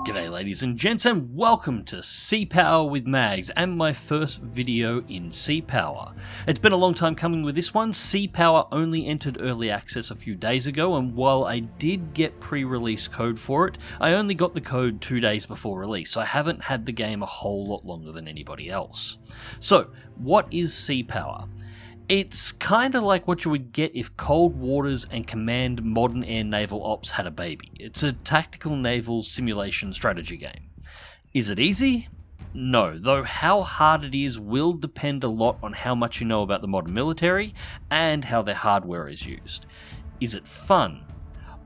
G'day ladies and gents, and welcome to Sea Power with Mags, and my first video in Sea Power. It's been a long time coming with this one. Sea Power only entered early access a few days ago, and while I did get pre-release code for it, I only got the code 2 days before release. I haven't had the game a whole lot longer than anybody else. So, what is Sea Power? It's kind of like what you would get if Cold Waters and Command Modern Air Naval Ops had a baby. It's a tactical naval simulation strategy game. Is it easy? No, though how hard it is will depend a lot on how much you know about the modern military and how their hardware is used. Is it fun?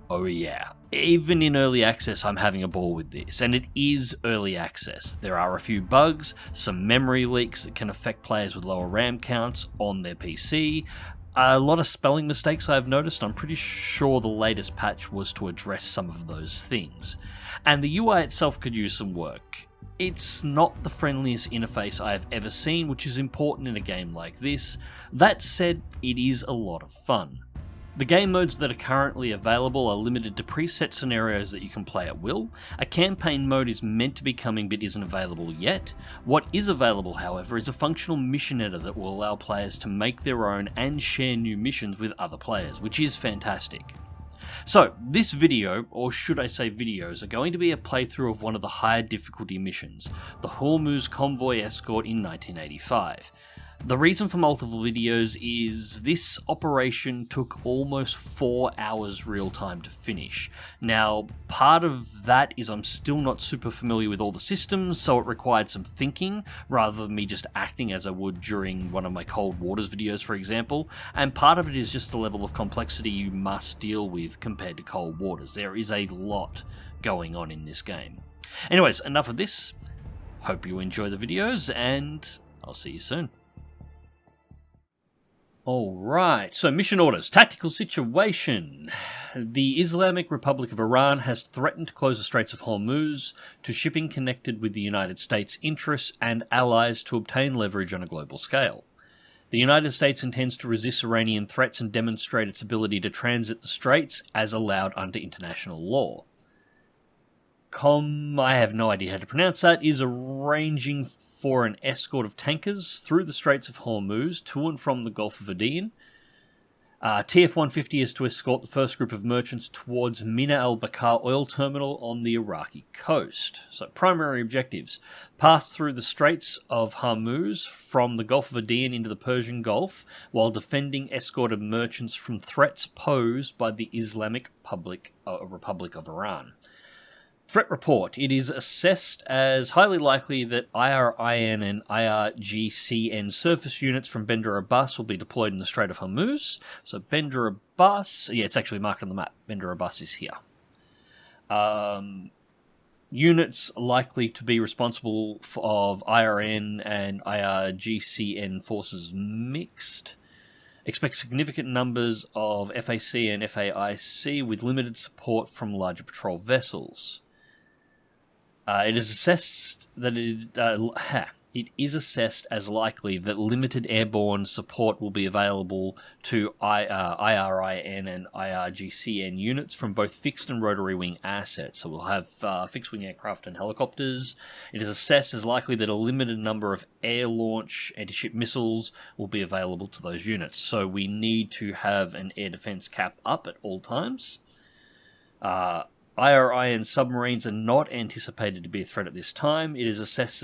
Oh yeah. Even in early access, I'm having a ball with this, and it is early access. There are a few bugs, some memory leaks that can affect players with lower RAM counts on their PC, a lot of spelling mistakes I've noticed. I'm pretty sure the latest patch was to address some of those things. And the UI itself could use some work. It's not the friendliest interface I've ever seen, which is important in a game like this. That said, it is a lot of fun. The game modes that are currently available are limited to preset scenarios that you can play at will. A campaign mode is meant to be coming but isn't available yet. What is available, however, is a functional mission editor that will allow players to make their own and share new missions with other players, which is fantastic. So, this video, or should I say videos, are going to be a playthrough of one of the higher difficulty missions, the Hormuz convoy escort in 1985. The reason for multiple videos is this operation took almost 4 hours real time to finish. Now, part of that is I'm still not super familiar with all the systems, so it required some thinking rather than me just acting as I would during one of my Cold Waters videos, for example, and part of it is just the level of complexity you must deal with compared to Cold Waters. There is a lot going on in this game. Anyways, enough of this. Hope you enjoy the videos, and I'll see you soon. Alright, so mission orders. Tactical situation. The Islamic Republic of Iran has threatened to close the Straits of Hormuz to shipping connected with the United States' interests and allies to obtain leverage on a global scale. The United States intends to resist Iranian threats and demonstrate its ability to transit the Straits as allowed under international law. I have no idea how to pronounce that, is arranging for an escort of tankers through the Straits of Hormuz to and from the Gulf of Aden. TF-150 is to escort the first group of merchants towards Mina al-Bakar oil terminal on the Iraqi coast. So primary objectives: pass through the Straits of Hormuz from the Gulf of Aden into the Persian Gulf while defending escorted merchants from threats posed by the Islamic Republic of Iran. Threat report. It is assessed as highly likely that IRIN and IRGCN surface units from Bandar Abbas will be deployed in the Strait of Hormuz. So Bandar Abbas, yeah, it's actually marked on the map. Bandar Abbas is here. Units likely to be responsible of IRN and IRGCN forces mixed. Expect significant numbers of FAC and FAIC with limited support from larger patrol vessels. It is assessed as likely that limited airborne support will be available to IRIN and IRGCN units from both fixed and rotary wing assets. So we'll have fixed wing aircraft and helicopters. It is assessed as likely that a limited number of air launch anti-ship missiles will be available to those units. So we need to have an air defense cap up at all times. IRIN submarines are not anticipated to be a threat at this time. It is assessed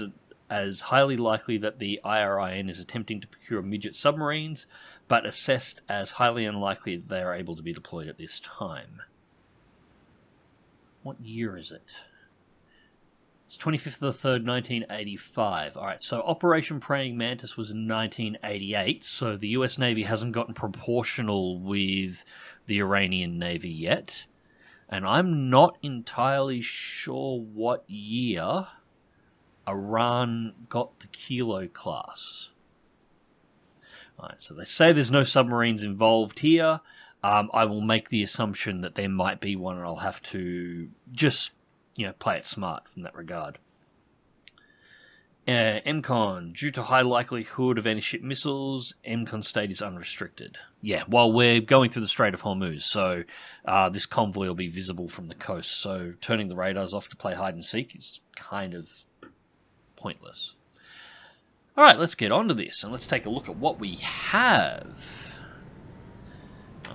as highly likely that the IRIN is attempting to procure midget submarines, but assessed as highly unlikely that they are able to be deployed at this time. What year is it? It's 25th of the 3rd, 1985. Alright, so Operation Praying Mantis was in 1988, so the US Navy hasn't gotten proportional with the Iranian Navy yet. And I'm not entirely sure what year Iran got the Kilo class. Alright, so they say there's no submarines involved here. I will make the assumption that there might be one, and I'll have to just, play it smart from that regard. MCON, due to high likelihood of anti-ship missiles, MCON state is unrestricted. Yeah, well, we're going through the Strait of Hormuz, so this convoy will be visible from the coast, so turning the radars off to play hide-and-seek is kind of pointless. Alright, let's get on to this, and let's take a look at what we have.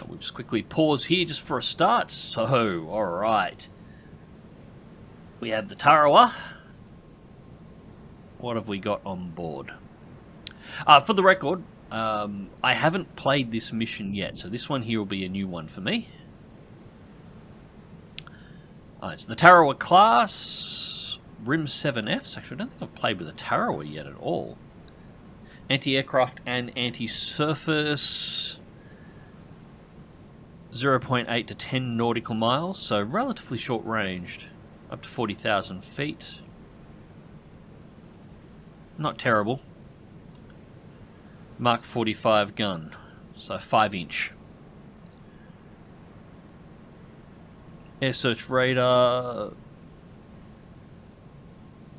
We'll just quickly pause here just for a start. So, alright. We have the Tarawa. What have we got on board? For the record, I haven't played this mission yet, so this one here will be a new one for me. Alright, so the Tarawa class, RIM 7Fs. Actually, I don't think I've played with a Tarawa yet at all. Anti-aircraft and anti-surface, 0.8 to 10 nautical miles, so relatively short-ranged, up to 40,000 feet. Not terrible. Mark 45 gun, so 5-inch. Air search radar,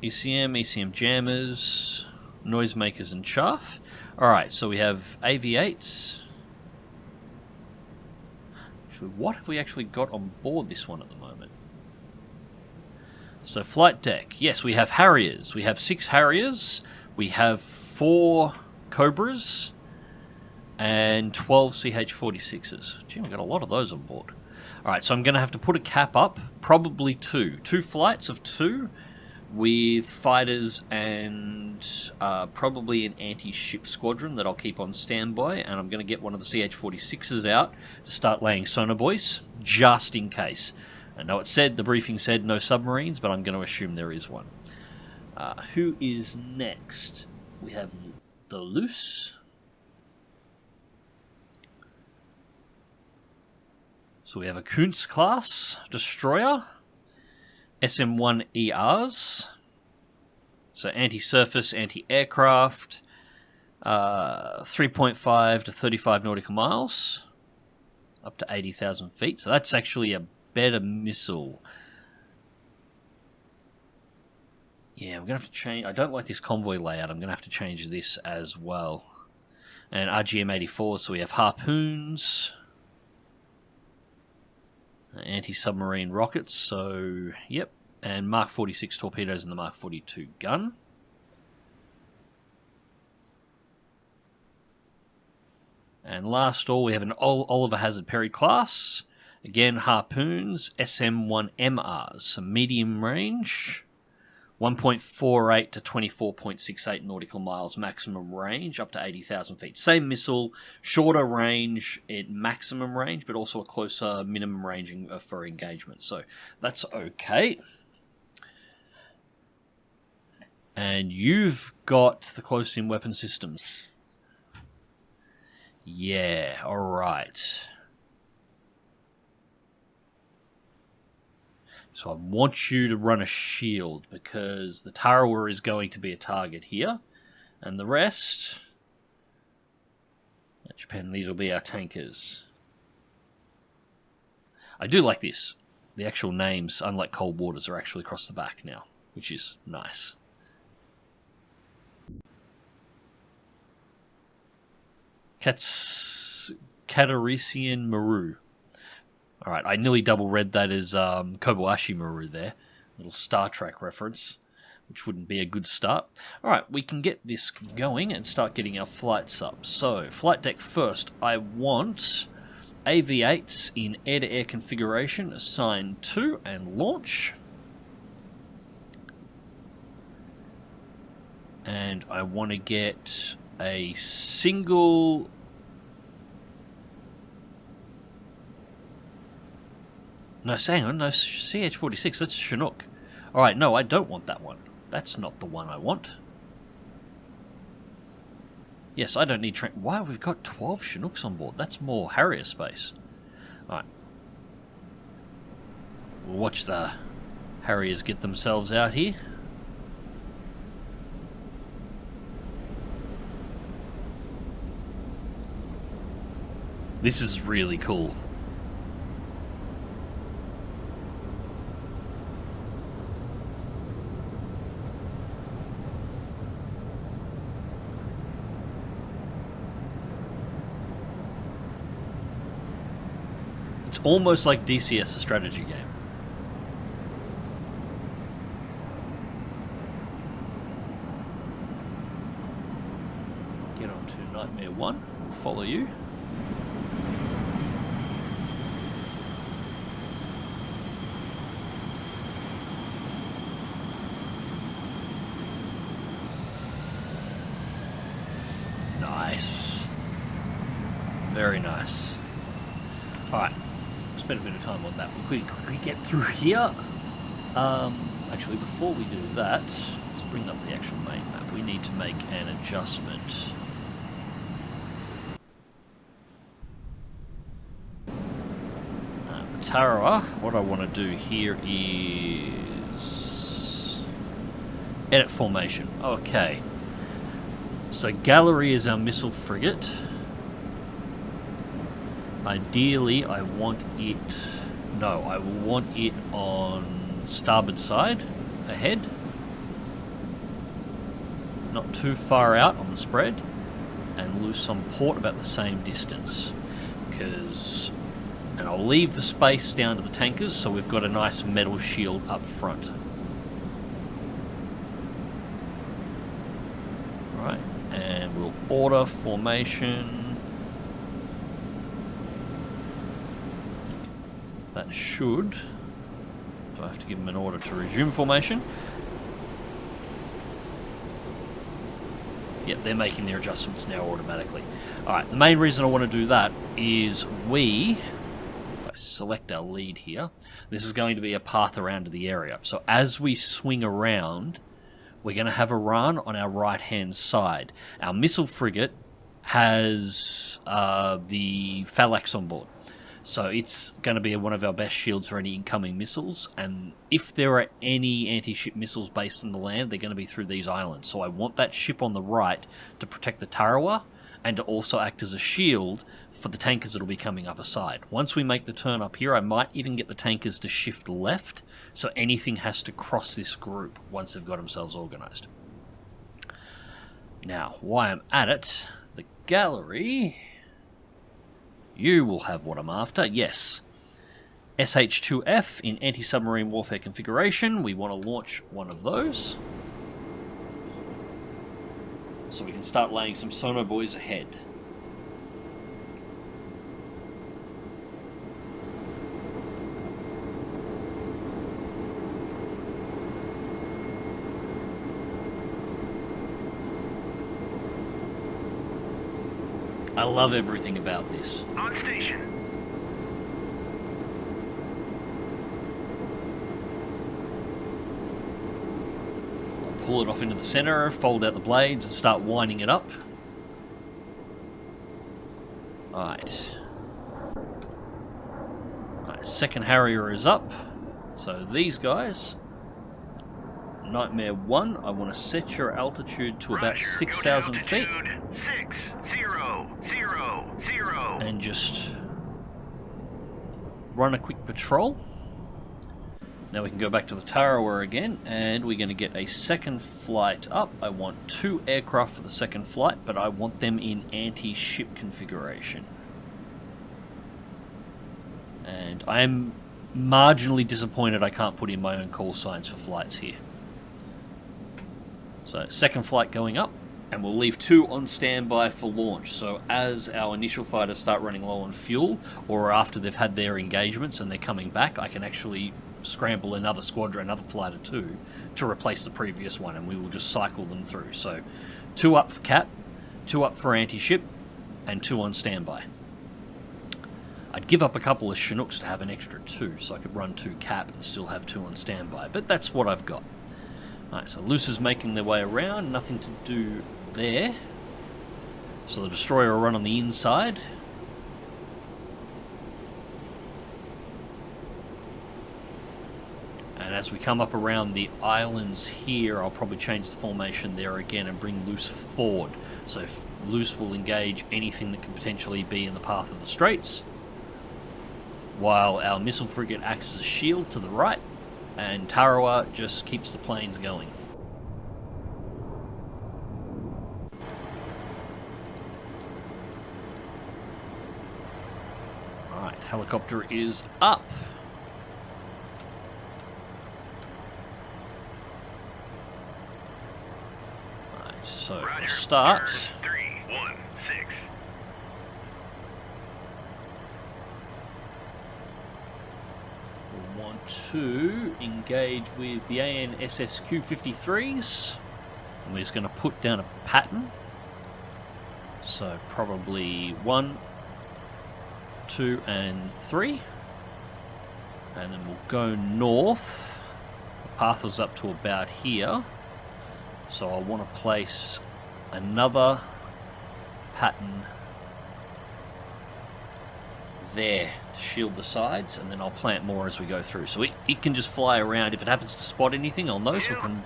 ECM jammers, noisemakers and chaff. Alright, so we have AV-8s. What have we actually got on board this one at the moment? So flight deck. Yes, we have Harriers. We have 6 Harriers. We have 4 Cobras. And 12 CH-46s. Gee, we've got a lot of those on board. Alright, so I'm going to have to put a cap up. Probably 2. 2 flights of 2. With fighters and probably an anti-ship squadron that I'll keep on standby. And I'm going to get one of the CH-46s out to start laying sonar buoys, just in case. I know the briefing said no submarines, but I'm going to assume there is one. Who is next? We have the Luce. So we have a Kuntz class destroyer. SM-1ERs. So anti-surface, anti-aircraft. 3.5 to 35 nautical miles. Up to 80,000 feet. So that's actually a better missile. Yeah, I'm going to have to change. I don't like this convoy layout. I'm going to have to change this as well. And RGM-84, so we have harpoons. Anti-submarine rockets, so yep. And Mark 46 torpedoes and the Mark 42 gun. And last all, we have an Oliver Hazard Perry class. Again, harpoons, SM-1MRs, so medium range, 1.48 to 24.68 nautical miles maximum range, up to 80,000 feet. Same missile, shorter range at maximum range, but also a closer minimum ranging for engagement. So that's okay. And you've got the close-in weapon systems. Yeah, alright. So I want you to run a shield because the Tarawa is going to be a target here. And the rest, Japan, these will be our tankers. I do like this. The actual names, unlike Cold Waters, are actually across the back now, which is nice. Catarisian Maru. Alright, I nearly double read that as Kobayashi Maru there. Little Star Trek reference, which wouldn't be a good start. Alright, we can get this going and start getting our flights up. So, flight deck first, I want AV-8s in air-to-air configuration, assign 2 and launch. And I want to get a single... No, hang on, no, CH-46, that's Chinook. Alright, no, I don't want that one. That's not the one I want. Yes, I don't need... Why, we've got 12 Chinooks on board. That's more Harrier space. Alright. We'll watch the Harriers get themselves out here. This is really cool. It's almost like DCS, a strategy game. Get on to Nightmare 1. We'll follow you. Nice. Very nice. Alright. Spend a bit of time on that. We'll quickly get through here. Actually, before we do that, let's bring up the actual main map. We need to make an adjustment. The Tarawa, what I want to do here is edit formation. Okay. So Gallery is our missile frigate. Ideally, I want it... No, I want it on starboard side, ahead. Not too far out on the spread. And loose on port about the same distance. Because... And I'll leave the space down to the tankers, so we've got a nice metal shield up front. Right, and we'll order formation. That should... Do I have to give them an order to resume formation? Yep, they're making their adjustments now automatically. Alright, the main reason I want to do that is if I select our lead here, this is going to be a path around to the area. So as we swing around, we're going to have a run on our right-hand side. Our missile frigate has the Phalanx on board. So it's going to be one of our best shields for any incoming missiles, and if there are any anti-ship missiles based on the land, they're going to be through these islands. So I want that ship on the right to protect the Tarawa, and to also act as a shield for the tankers that will be coming up aside. Once we make the turn up here, I might even get the tankers to shift left, so anything has to cross this group once they've got themselves organised. Now, while I'm at it, the Gallery... You will have what I'm after, yes. SH-2F in anti-submarine warfare configuration. We want to launch one of those. So we can start laying some sonar buoys ahead. I love everything about this. On station. I'll pull it off into the center, fold out the blades, and start winding it up. Alright. Alright, second Harrier is up. So these guys... Nightmare 1, I want to set your altitude to about 6,000 feet. 6,000. And just run a quick patrol. Now we can go back to the Tarawa again, and we're going to get a second flight up. I want 2 aircraft for the second flight, but I want them in anti-ship configuration. And I am marginally disappointed I can't put in my own call signs for flights here. So, second flight going up, and we'll leave 2 on standby for launch. So as our initial fighters start running low on fuel, or after they've had their engagements and they're coming back, I can actually scramble another squadron, another flight or 2, to replace the previous one, and we will just cycle them through. So 2 up for Cap, 2 up for anti-ship, and 2 on standby. I'd give up a couple of Chinooks to have an extra 2, so I could run 2 Cap and still have 2 on standby, but that's what I've got. Alright, so Loose is making their way around, nothing to do there. So the destroyer will run on the inside. And as we come up around the islands here, I'll probably change the formation there again and bring Loose forward. So Loose will engage anything that could potentially be in the path of the Straits, while our missile frigate acts as a shield to the right, and Tarawa just keeps the planes going. Right. Helicopter is up. Right, so for start, 3-1-6. we'll want to engage with the ANSS Q53s. And we're just going to put down a pattern. So probably 1, 2, and 3. And then we'll go north. The path was up to about here. So I want to place another pattern there to shield the sides, and then I'll plant more as we go through. So it can just fly around. If it happens to spot anything, I'll know, so it can...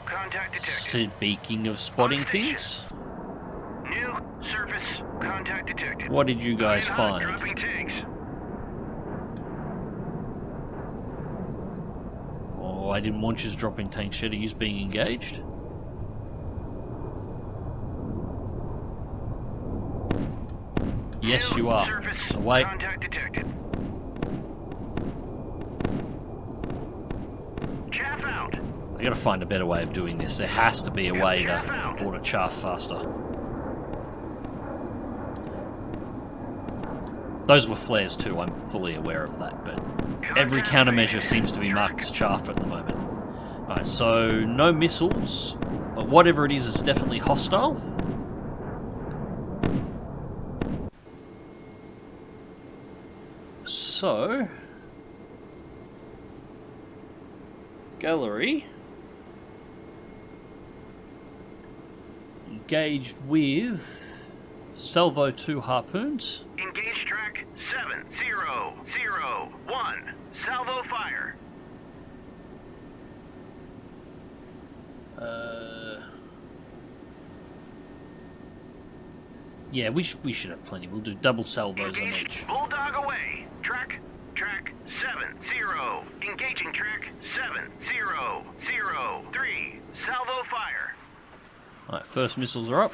Contact detected. Speaking of spotting things, New surface contact detected. what did you guys find? Dropping tanks. Oh, I didn't want you dropping tank shed. Are you being engaged? Yes, you are. Surface Away. contact detected. Chaff out. I gotta find a better way of doing this. There has to be a way to order chaff faster. Those were flares too, I'm fully aware of that, but every countermeasure seems to be marked as chaff at the moment. Alright, so no missiles, but whatever it is definitely hostile. So, gallery, engaged with Salvo 2 harpoons. Engage track 7001. Salvo fire. Yeah, we should have plenty. We'll do double salvos on each. Bulldog away. Track 70. Engaging track 7003. Salvo fire. Alright, first missiles are up.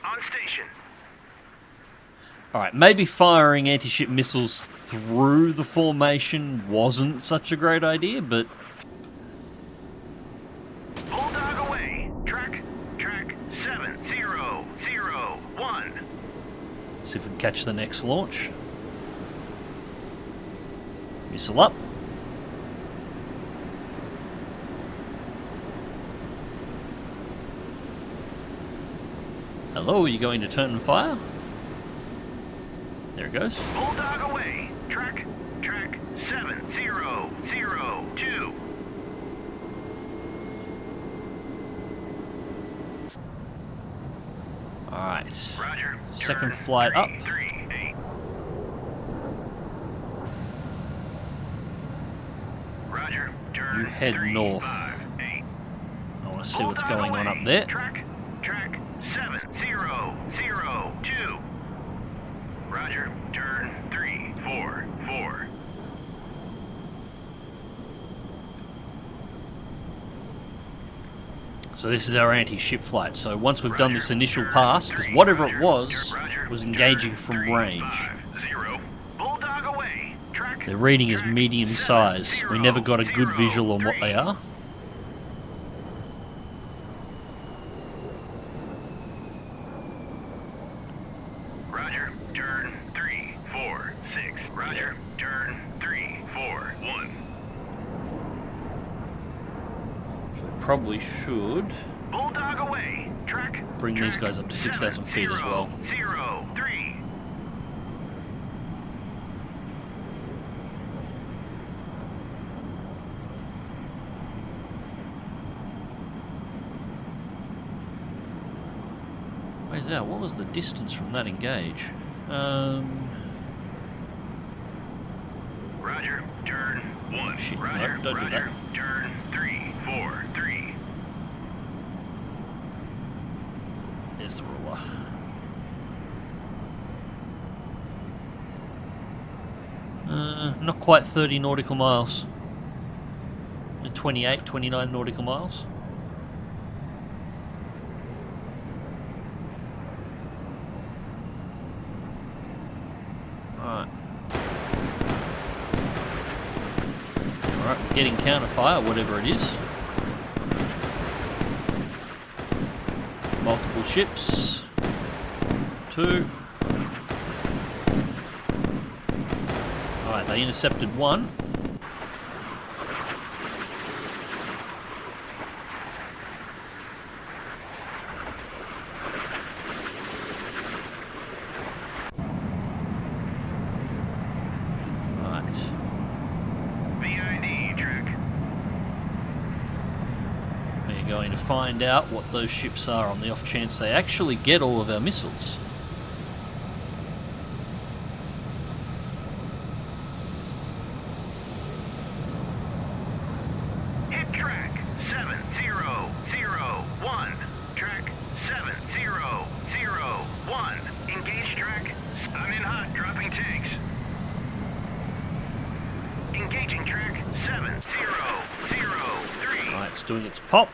On station. Alright, maybe firing anti-ship missiles through the formation wasn't such a great idea, but... Bulldog away. Track 7001. See if we can catch the next launch. Missile up. Hello, are you going to turn and fire? There it goes. Bulldog away. Track 7002. Alright. Roger. Second Turn flight up. 338. Roger. Turn You head north. 358. I want to see what's going on up there. Track 7002. Roger. Turn 344. So this is our anti-ship flight. So once we've done this initial pass, because whatever it was engaging from range. Bulldog away. Track Their reading is medium size. We never got a good visual on what they are. Roger. Turn 346. Roger. Turn 341. So we probably should Bulldog away. Track. bring these guys up to 6,000 feet as well. 003. Where's that? What was the distance from that engage? Roger. Turn 1. Shit, no, Roger. don't do Roger. that. Turn 343. There's the ruler. Not quite 30 nautical miles. 28, 29 nautical miles. Alright. Alright, getting counterfire, whatever it is. Multiple ships. 2. Alright, they intercepted 1. Going to find out what those ships are on the off chance they actually get all of our missiles. Hit track 7001. Track 7001. Engage track. I'm in hot, dropping tanks. Engaging track 7003. Alright, it's doing its pop.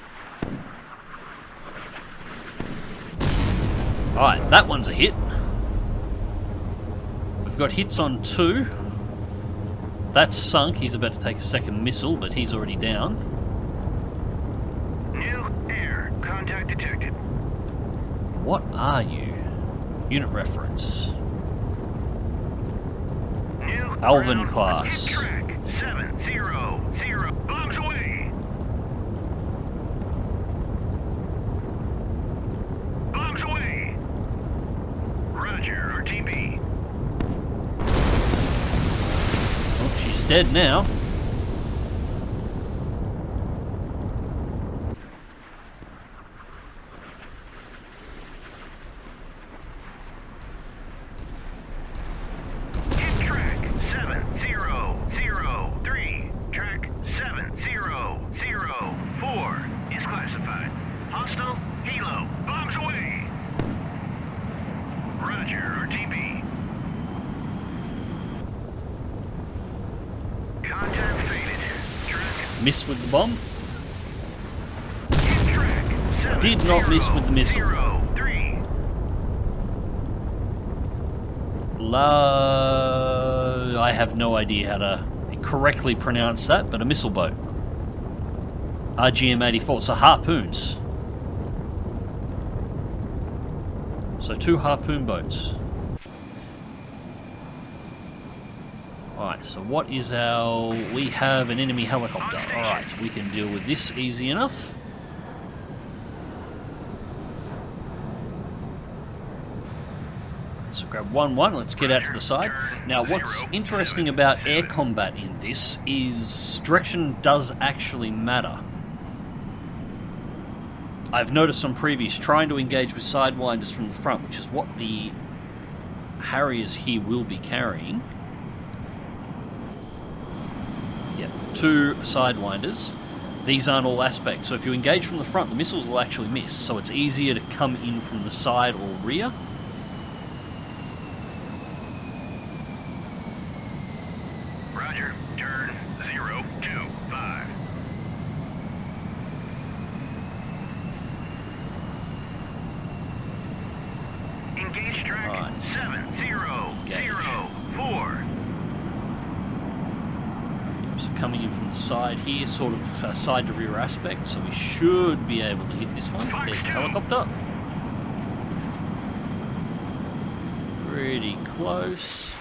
Alright, that one's a hit. We've got hits on 2. That's sunk. He's about to take a second missile, but he's already down. New air. Contact detected. What are you? Unit reference. New Alvin ground. class. Hit track 700. Bombs away. Bombs away. Roger, RTB. Oh, she's dead now. Hit track 7003. Track 7004 is classified. Hostile helo. Bombs away. Roger, RTB. Contact faded. Track. Missed with the bomb. Hit track Did not miss with the missile. 703. I have no idea how to correctly pronounce that, but a missile boat. RGM-84, so harpoons. So 2 harpoon boats. Alright, so what is our... We have an enemy helicopter. Alright, we can deal with this easy enough. So grab 1-1, let's get out to the side. Now what's interesting about air combat in this is direction does actually matter. I've noticed on previous trying to engage with sidewinders from the front, which is what the Harriers here will be carrying. Yep, 2 sidewinders. These aren't all aspects, so if you engage from the front, the missiles will actually miss, so it's easier to come in from the side or rear. Roger, turn 025. Engage track Alright. 7004. So coming in from the side here, sort of side to rear aspect, so we should be able to hit this one. There's the helicopter. Pretty close.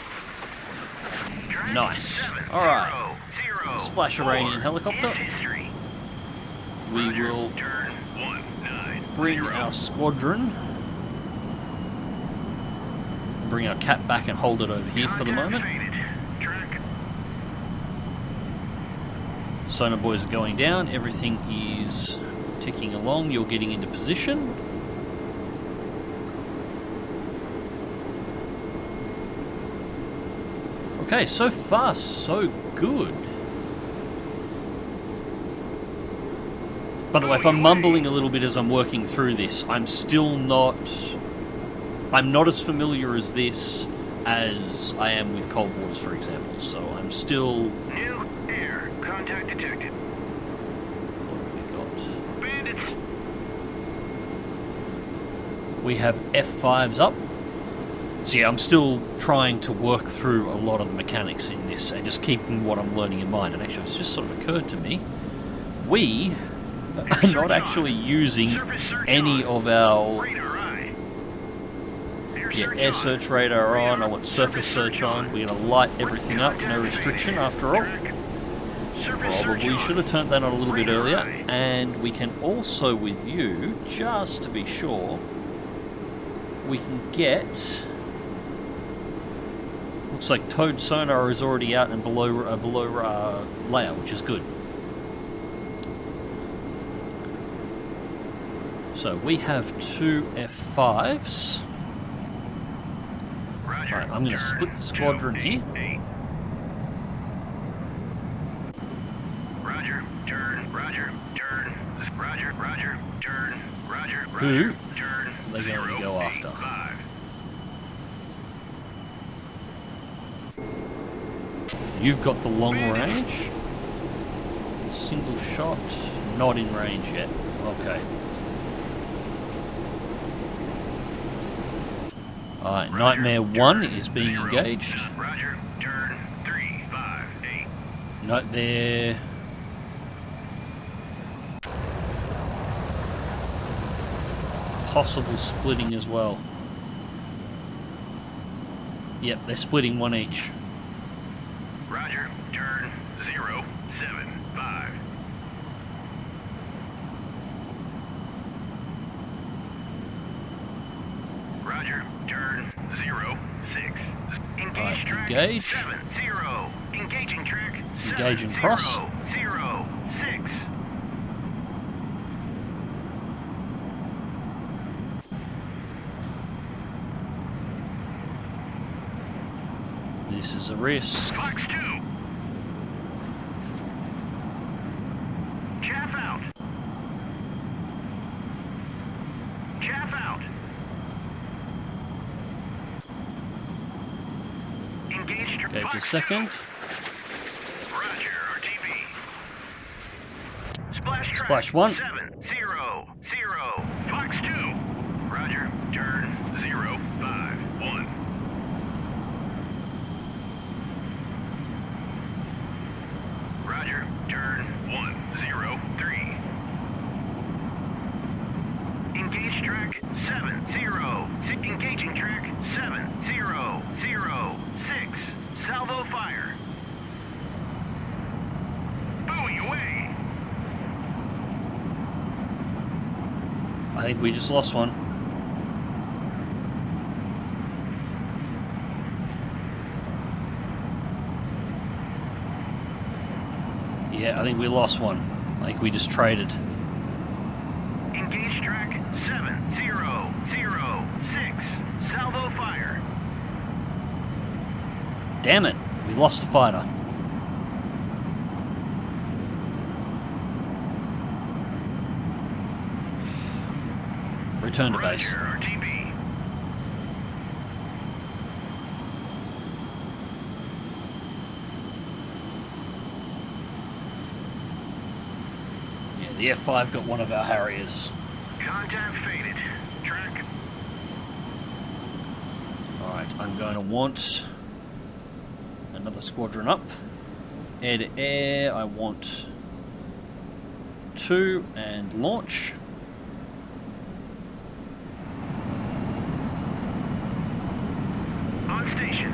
Track Nice. Alright. 7004 Splash Iranian helicopter. is history. We Roger, will turn 190. bring our squadron. Bring our cat back and hold it over here for the moment. Contact faded. Track. Sonar boys are going down. Everything is ticking along. You're getting into position. Okay, so far so good. By the way, if I'm mumbling a little bit as I'm working through this, I'm not as familiar as this as I am with Cold Waters, for example. So I'm still... New air. Contact detected. What have we got? Bandits. We have F5s up. So yeah, I'm still trying to work through a lot of the mechanics in this and just keeping what I'm learning in mind. And actually, it's just sort of occurred to me, we are not actually using any of our air search radar on. I want surface search on. We're going to light everything up, no restriction after all. Probably should have turned that on a little bit earlier. And we can also, with you, just to be sure, we can get... Looks like towed sonar is already out and below layer, which is good. So we have 2 F5s. Right, I'm going to split the squadron here. Roger, turn, Roger, turn, Roger, Roger, turn, Roger, Who turn, are they going to go after? 5. You've got the long range. Single shot, not in range yet. Okay. Alright, Nightmare 1 is being engaged. Roger, turn, 3, 5, 8. Note there. Possible splitting as well. Yep, they're splitting one each. Roger, turn, 0, 7, 5. Roger, turn, 0, 6. Engage track, engage. 7, 0. Engaging track, 7, Engage and cross. 0, 6. This is a risk. Fox 2. Chaff out. Chaff out. Engage track. Okay, for a second. Roger, RTB. Splash track. Splash 1. 7, 0, 0. Fox 2. Roger, turn, 0, 5, 1. Roger, turn, 1, 0, 3. Engage track, 7, 0. Engaging track, 7, 0, 0, 6. Salvo fire. Buoy away. I think we just lost one. Yeah, I think we lost one. I think we just traded. Engage track, 7, 0, 0, 6. Salvo fire. Damn it, we lost a fighter. Return to base. Roger, RTB. Yeah, the F5 got one of our Harriers. Contact faded. Track. Alright, I'm going to want another squadron up. Air to air, I want 2 and launch. On station.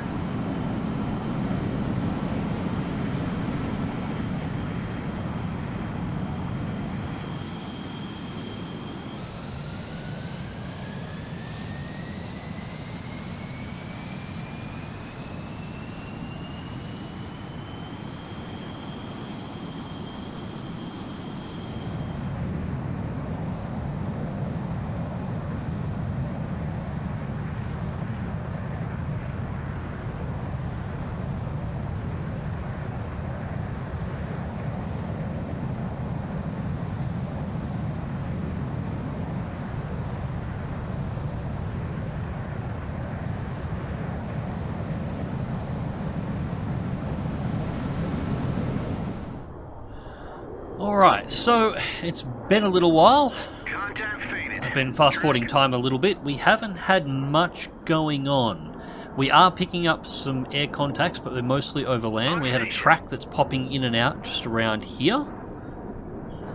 Alright, so it's been a little while. Contact faded. I've been fast forwarding time a little bit. We haven't had much going on. We are picking up some air contacts, but they're mostly over land. We had a track that's popping in and out just around here.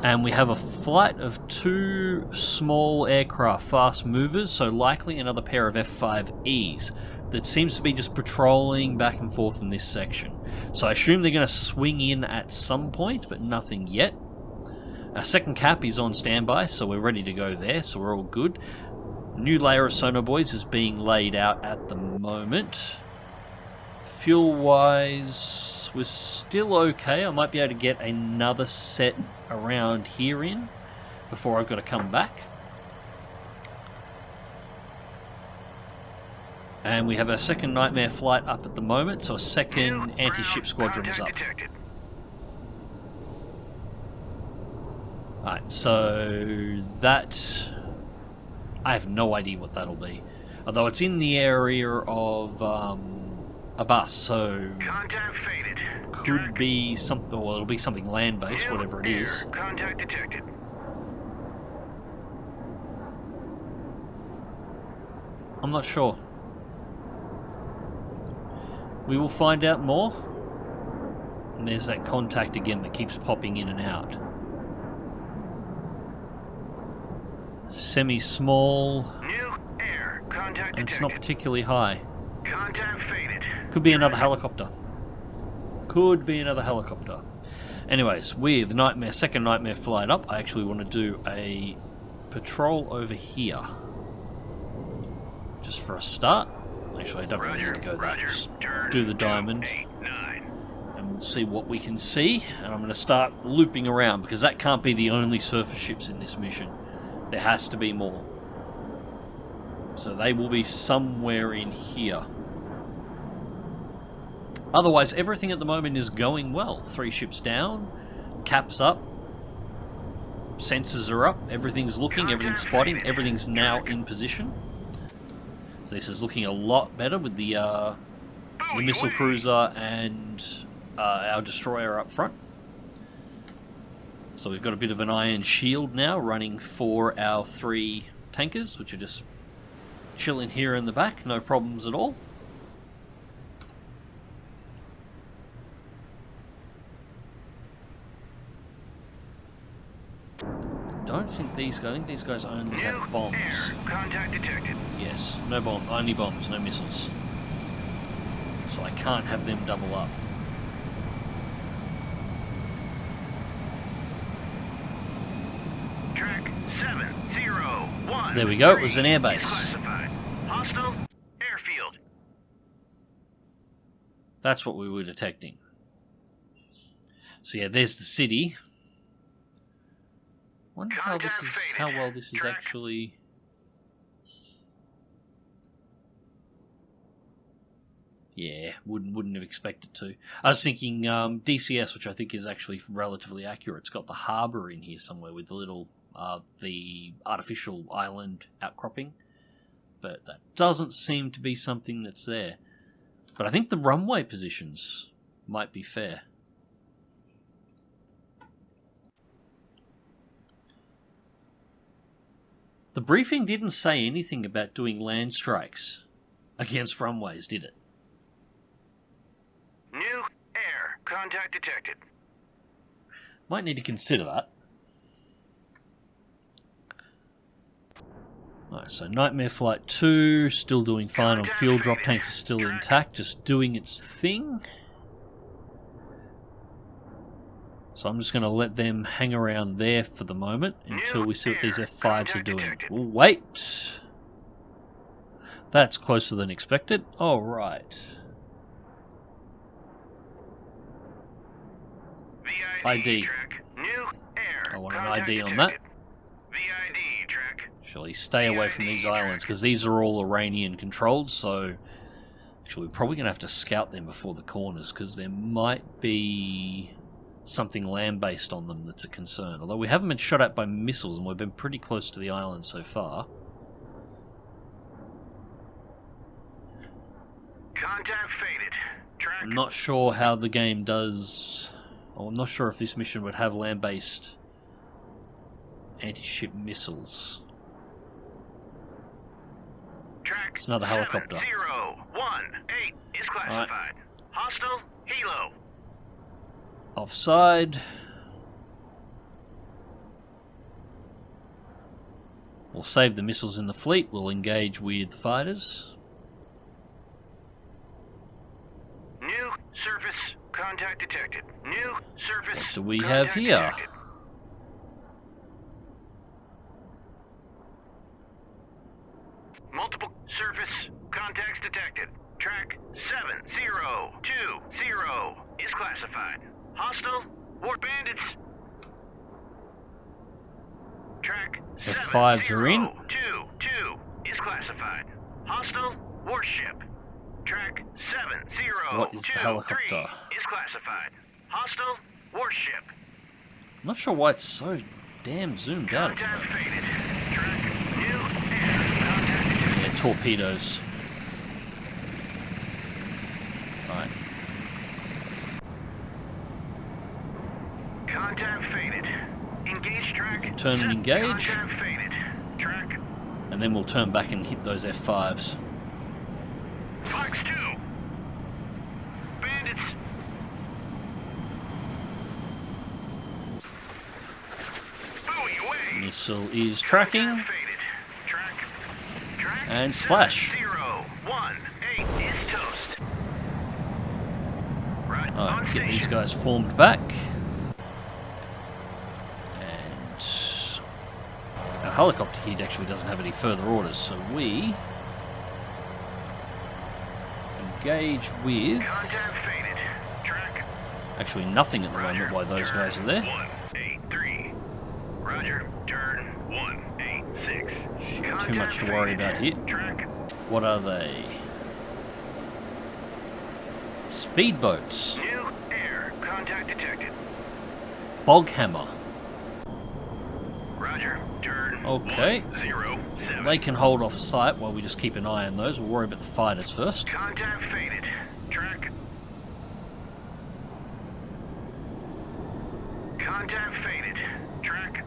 And we have a flight of 2 small aircraft, fast movers, so likely another pair of F-5Es that seems to be just patrolling back and forth in this section. So I assume they're going to swing in at some point, but nothing yet. Our second cap is on standby, so we're ready to go there, so we're all good. New layer of sonar buoys is being laid out at the moment. Fuel-wise, we're still okay. I might be able to get another set around here in before I've got to come back. And we have our second Nightmare flight up at the moment, so a second anti-ship squadron is up. Alright, so that... I have no idea what that'll be. Although it's in the area of a bus, so... Contact faded. Could be something, well, it'll be something land-based, whatever it is. Contact detected. I'm not sure. We will find out more. And there's that contact again that keeps popping in and out. Semi-small. New air. Contact And it's detected. not particularly high. Contact faded. Could be another helicopter. Could be another helicopter. Anyways, with Nightmare, second Nightmare flight up, I actually want to do a patrol over here. Just for a start. Actually, I don't really need to go that. Just do the diamond. And we'll see what we can see. And I'm going to start looping around, because that can't be the only surface ships in this mission. There has to be more. So they will be somewhere in here. Otherwise, everything at the moment is going well. 3 ships down, caps up, sensors are up, everything's looking, everything's spotting, everything's now in position. So this is looking a lot better with the missile cruiser and our destroyer up front. So we've got a bit of an iron shield now running for our 3 tankers, which are just chilling here in the back, no problems at all. I think these guys only have bombs. Contact detected. Yes, no bomb, only bombs, no missiles. So I can't have them double up. Track 701. There we go, it was an airbase. Classified. Hostile airfield. That's what we were detecting. So yeah, there's the city. Wonder how well this is actually. Yeah, wouldn't have expected to. I was thinking DCS, which I think is actually relatively accurate. It's got the harbour in here somewhere with the little the artificial island outcropping, but that doesn't seem to be something that's there. But I think the runway positions might be fair. The briefing didn't say anything about doing land strikes against runways, did it? New air. Contact detected. Might need to consider that. Alright, so Nightmare Flight 2, still doing fine on fuel. Drop tanks are still intact, just doing its thing. So I'm just going to let them hang around there for the moment until we see what these F5s are doing. We'll wait. That's closer than expected. Alright. ID. I want an ID on that. Actually, stay away from these islands, because these are all Iranian controlled, so actually we're probably going to have to scout them before the corners, because there might be something land-based on them that's a concern. Although we haven't been shot at by missiles, and we've been pretty close to the island so far. Contact faded. I'm not sure how the game does... Oh, I'm not sure if this mission would have land-based anti-ship missiles. It's another helicopter. 018 is classified. Hostile helo. Offside. We'll save the missiles in the fleet. We'll engage with the fighters. New surface contact detected. New surface. What do we have here? Detected. Multiple surface contacts detected. Track 7020 is classified. Hostile war bandits. Track F5s are in. 7022 is classified. Hostile warship. Track 7023 What is the helicopter? is classified. Hostile warship. I'm not sure why it's so damn zoomed out. Contact faded. Track new air. Contact detected. Yeah, torpedoes. Right. Contact faded. Engage track. Turn and engage. Contact faded. Track. And then we'll turn back and hit those F5s. Fox 2. Bandits. Buoy away. Missile is tracking. Contact faded. Track. And splash. 7018 is toast. Right. On Alright, get these station. guys formed back. And our helicopter here actually doesn't have any further orders, so we engage with Contact faded. Track. actually nothing at the Roger. moment while those Turn guys are there. 183. Roger. Turn 186. Shit, too much to worry about here. Track. What are they? Speedboats. New air. Contact detected. Boghammer. Roger. Turn. Okay. 107. They can hold off sight while we just keep an eye on those. We'll worry about the fighters first. Contact faded. Track. Contact faded. Track.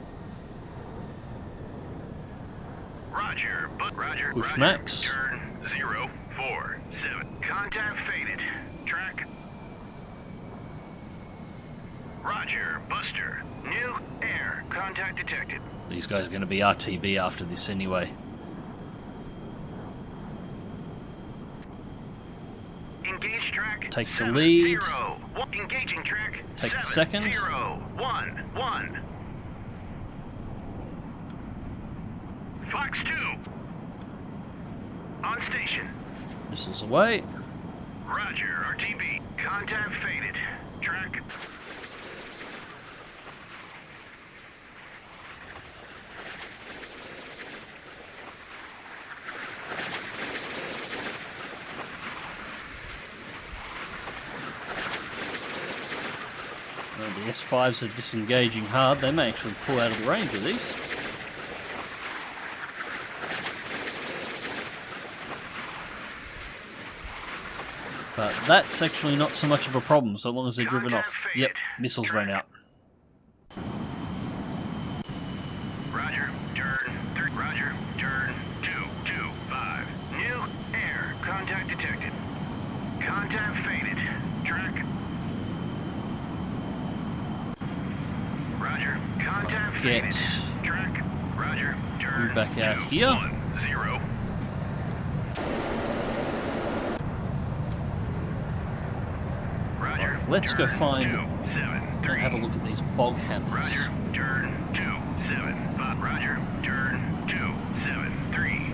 Roger. Roger. Push Roger. max. Turn 047. Contact faded. Track. Roger. Buster. New air. Contact detected. These guys are going to be RTB after this anyway. Engage track. Take the lead. 701. Engaging track. Take the second. 7011. Fox 2. On station. Missiles away. Roger, RTB. Contact faded. Track. Well, the S5s are disengaging hard. They may actually pull out of the range of these. But that's actually not so much of a problem, so long as they're driven off. Yep, missiles ran out. Roger, turn 3. Roger, turn 225. New air. Contact detected. Contact faded. Track. Roger. Contact Get faded. Track. Roger. Turn. back out here. 210. Roger. Let's go Turn find 273. and have a look at these bog hammers. Roger. Turn 275. Roger. Turn 273.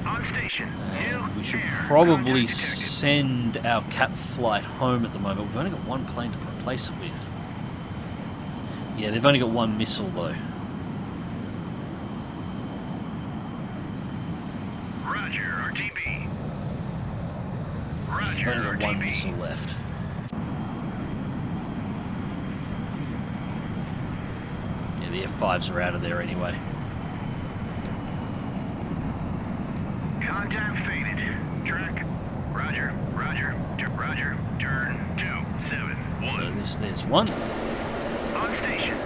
On station. And we should New air. probably Contact detected. send our cap flight home at the moment. We've only got one plane to replace it with. Yeah, they've only got one missile though. Roger, RTB. Roger, They've only got one RTB. missile left. Yeah, the F5s are out of there anyway. Contact faded. Track. Roger, Roger, Roger. Turn So 271. there's one. On station.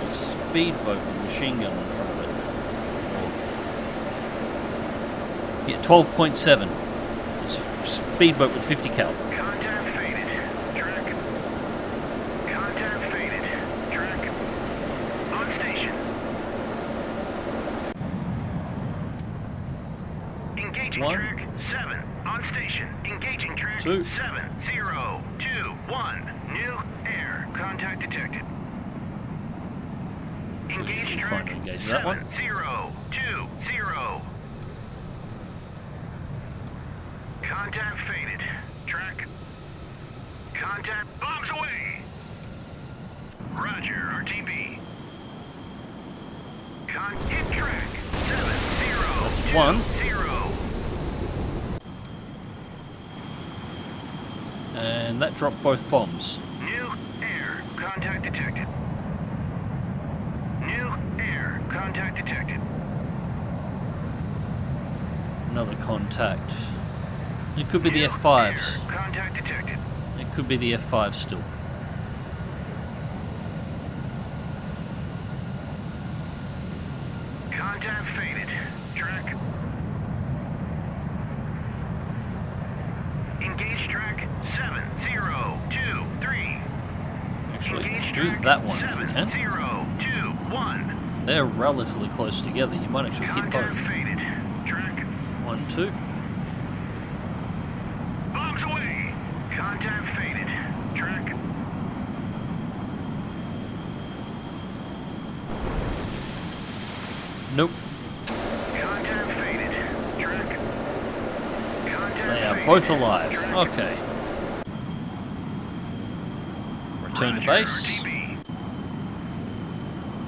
A speedboat with a machine gun in front of it. Yeah, 12.7. It's a speedboat with 50 cal. Contact faded. Track. Contact faded. Track. On station. Engaging One. track 7. On station. Engaging track 2. 7, 0, 2, 1. New air. Contact detected. Engage track Fine, engage that one. 7, 0, 2, 0. Contact faded. Track. Contact. Bombs away. Roger, RTB. Hit track. 7, 0, That's 2, 1. 0. And that dropped both bombs. New air. Contact detected. New air. Contact detected. Another contact. It could be the New F5s. air. Contact detected. It could be the F5s still. Contact faded. Track. Engage track 7, 0, 2, 3. Actually, Engage do track that one if you 7, can. 0, 2, 1. They're relatively close together. You might actually hit Contact both. faded. Track. 1, 2. Bombs away. Contact faded. Track. Nope. Contact faded. Track. Contact They are faded. both alive. Track. Okay. Return to Roger, base. RTB.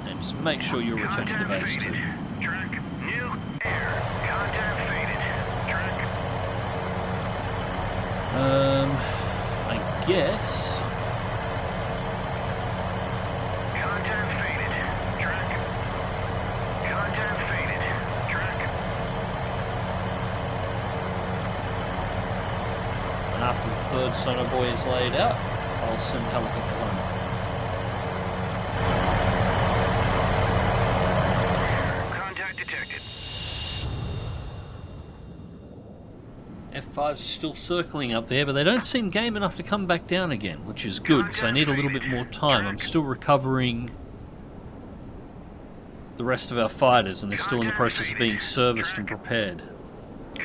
And just make sure you're returning to Contact base too. faded. Track. New air. Contact faded. Track. I guess. Contact faded. Track. Contact faded. Track. And after the third sonar buoy is laid out, I'll send helicopter home. Contact detected. F5s are still circling up there, but they don't seem game enough to come back down again, which is good, because I need a little bit more time. I'm still recovering the rest of our fighters, and they're still in the process of being serviced and prepared.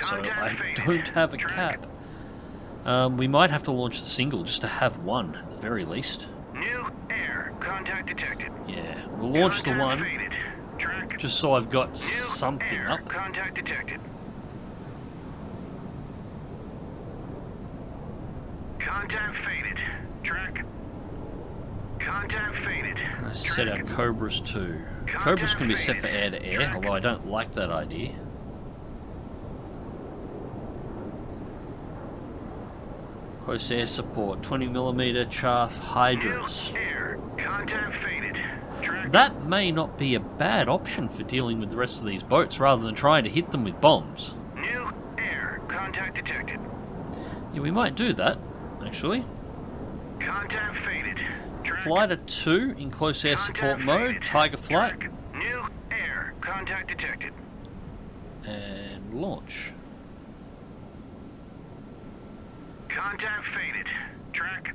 So I don't have a cap. We might have to launch the single just to have one, at the very least. New air. Contact detected. Yeah, we'll launch the Contact one, faded. Track. just so I've got New something air. up. Contact detected. Contact faded. Track. Contact faded. I set out Cobras too. Cobras can be set for air to air, although I don't like that idea. Close air support, 20mm chaff hydras. New air. Contact faded. Track. That may not be a bad option for dealing with the rest of these boats, rather than trying to hit them with bombs. New air. Contact detected. Yeah, we might do that, actually. Contact faded. Track. Flighter 2 in close air support mode, Tiger Flight, Track. New air. Contact detected. and launch. Contact faded. Track.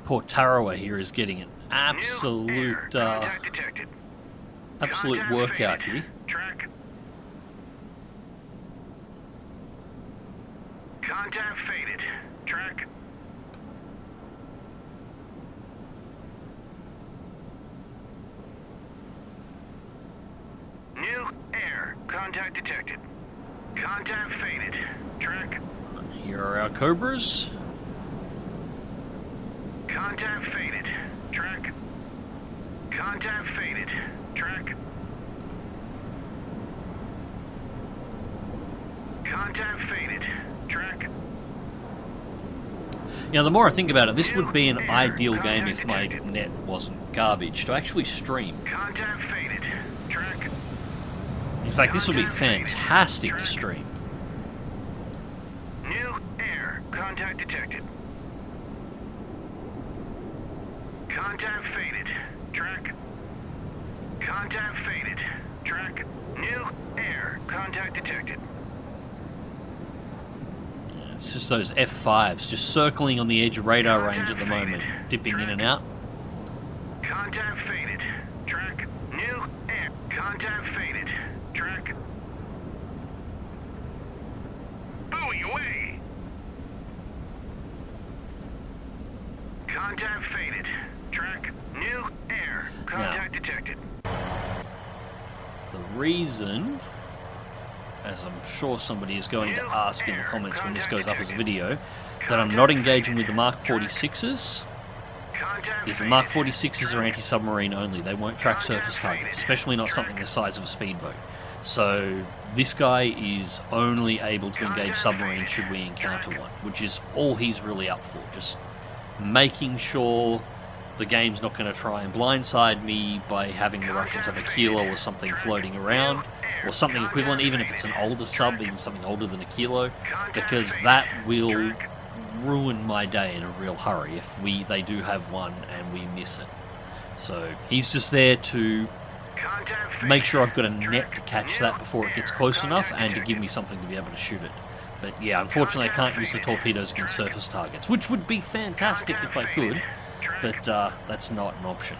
Poor Tarawa here is getting an New absolute, air. Contact detected. absolute Contact workout faded. here. Track. Contact faded. Track. New air. Contact detected. Contact faded. Track. Here are our Cobras. Contact faded. Track. Contact faded. Track. Contact faded. Track. Now, the more I think about it, this would be an ideal game if my net wasn't garbage to actually stream. Contact faded. Track. In fact, this would be fantastic to stream. New air. Contact detected. Contact faded. Track. Contact faded. Track. New air. Contact detected. It's just those F5s just circling on the edge of radar range at the moment, dipping in and out. Contact faded. Track new air. Contact faded. Track. Buoy away. Contact faded. Track new air. Contact detected. The reason, as I'm sure somebody is going to ask in the comments when this goes up as a video, that I'm not engaging with the Mark 46s is the Mark 46s are anti-submarine only. They won't track surface targets, especially not something the size of a speedboat. So this guy is only able to engage submarines should we encounter one, which is all he's really up for. Just making sure the game's not going to try and blindside me by having the Russians have a kilo or something floating around, or something equivalent, even if it's an older sub, even something older than a kilo, because that will ruin my day in a real hurry if they do have one and we miss it. So he's just there to make sure I've got a net to catch that before it gets close enough and to give me something to be able to shoot it. But yeah, unfortunately I can't use the torpedoes against surface targets, which would be fantastic if I could, but that's not an option.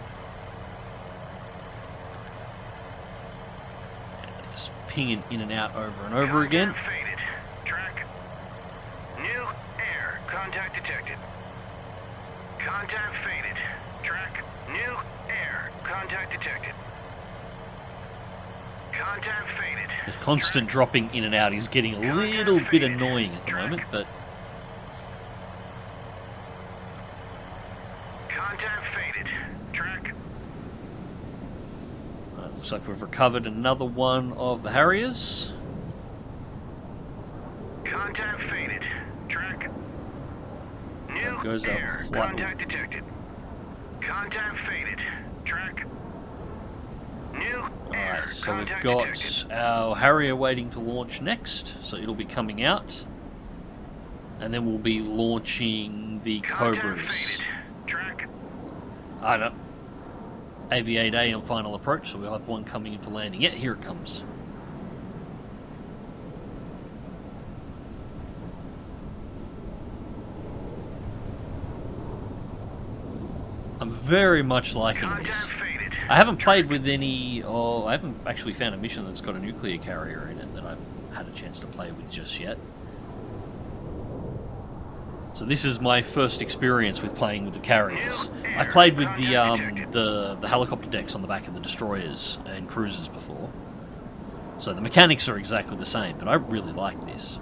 Just pinging in and out over and over again. Contact detected. Contact faded. Track new air. Contact detected. Contact faded. The constant dropping in and out is getting a little bit annoying at the moment, but... Contact faded. Track. Looks like we've recovered another one of the Harriers. Contact faded. Track. New Goes up air. flat. Contact detected. Contact faded. Track. New air. Alright, so we've Contact got detected. our Harrier waiting to launch next, so it'll be coming out. And then we'll be launching the Contact Cobras. faded. Track. I don't. AV-8A on final approach, so we'll have one coming in for landing. Yeah, here it comes. I'm very much liking this. I haven't played with any, I haven't actually found a mission that's got a nuclear carrier in it that I've had a chance to play with just yet. So this is my first experience with playing with the carriers. I've played with the helicopter decks on the back of the destroyers and cruisers before. So the mechanics are exactly the same, but I really like this.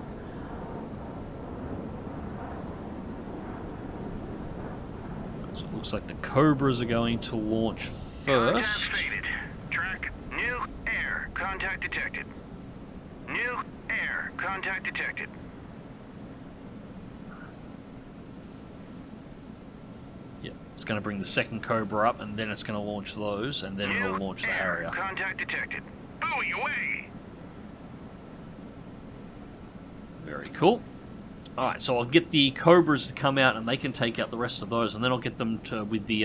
So it looks like the Cobras are going to launch first. Track new air. Contact detected. New air. Contact detected. Yep, it's going to bring the second Cobra up, and then it's going to launch those, and then it'll launch the Harrier. Contact detected. Buoy away. Very cool. Alright, so I'll get the Cobras to come out, and they can take out the rest of those, and then I'll get them to, with the,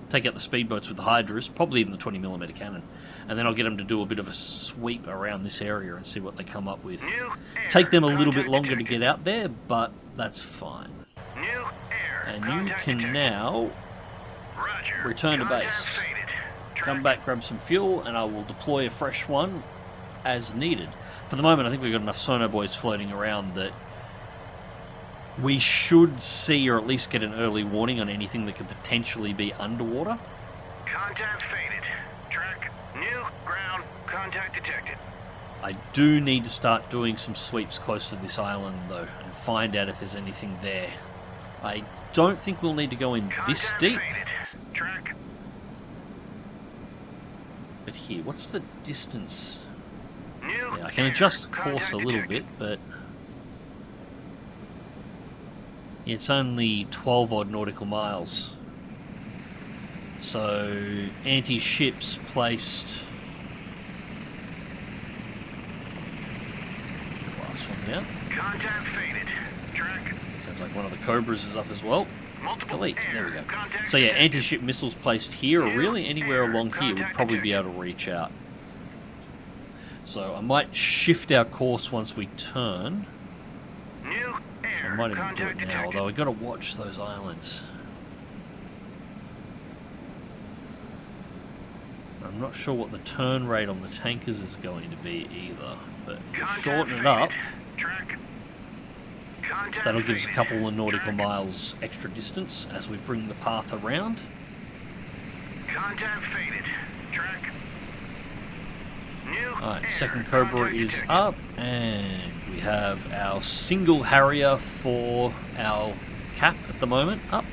take out the speedboats with the Hydras, probably even the 20mm cannon, and then I'll get them to do a bit of a sweep around this area and see what they come up with. Take them a little bit longer to get out there, but that's fine. And you can now return to base. Come back, grab some fuel, and I will deploy a fresh one as needed. For the moment, I think we've got enough sonar buoys floating around that we should see or at least get an early warning on anything that could potentially be underwater. Contact faded. Track new ground. Contact detected. I do need to start doing some sweeps close to this island, though, and find out if there's anything there. I don't think we'll need to go in this deep. Track. But here, what's the distance? New Yeah, I can adjust the course a little bit, but it's only 12 odd nautical miles. So, anti-ships placed. Last one down. Contact faded. Track. Sounds like one of the Cobras is up as well. Multiple Delete. There we go. Contact So yeah, detected. anti-ship missiles placed here, or really anywhere along here, would probably be able to reach out. So I might shift our course once we turn. New air. I might even do Contact it now, detected. although I've got to watch those islands. I'm not sure what the turn rate on the tankers is going to be either, but if we Contact shorten it faded. up, Track. Contact that'll give us a faded. couple of nautical Track. miles extra distance as we bring the path around. Contact faded. Track. New Alright, air. second Cobra Contact is detected. up, and we have our single Harrier for our cap at the moment up.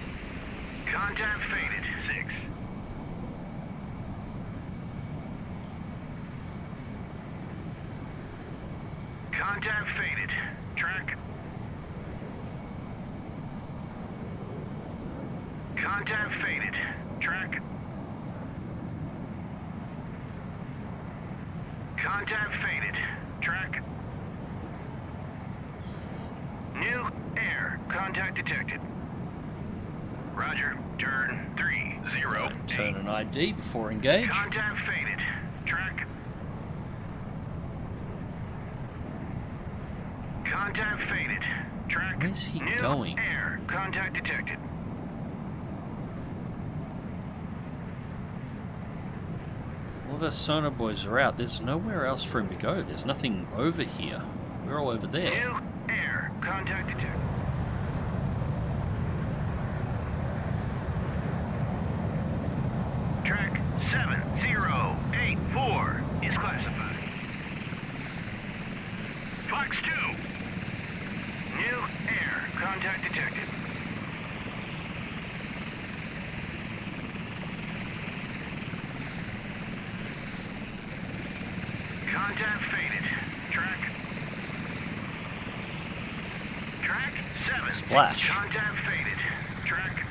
Contact faded. 6. Contact faded. Track. Contact faded. Track. Contact faded. Track. New air. Contact detected. Roger. Turn 308. Turn an ID before engage. Contact faded. Track. Contact faded. Track. Where's he New going? air. Contact detected. All of our sonar boys are out. There's nowhere else for him to go. There's nothing over here. We're all over there. New air. Contact detected. Track 7084 is classified. Fox 2. New air. Contact detected. Contact faded. Track. Track 7. Splash. Contact faded. Track.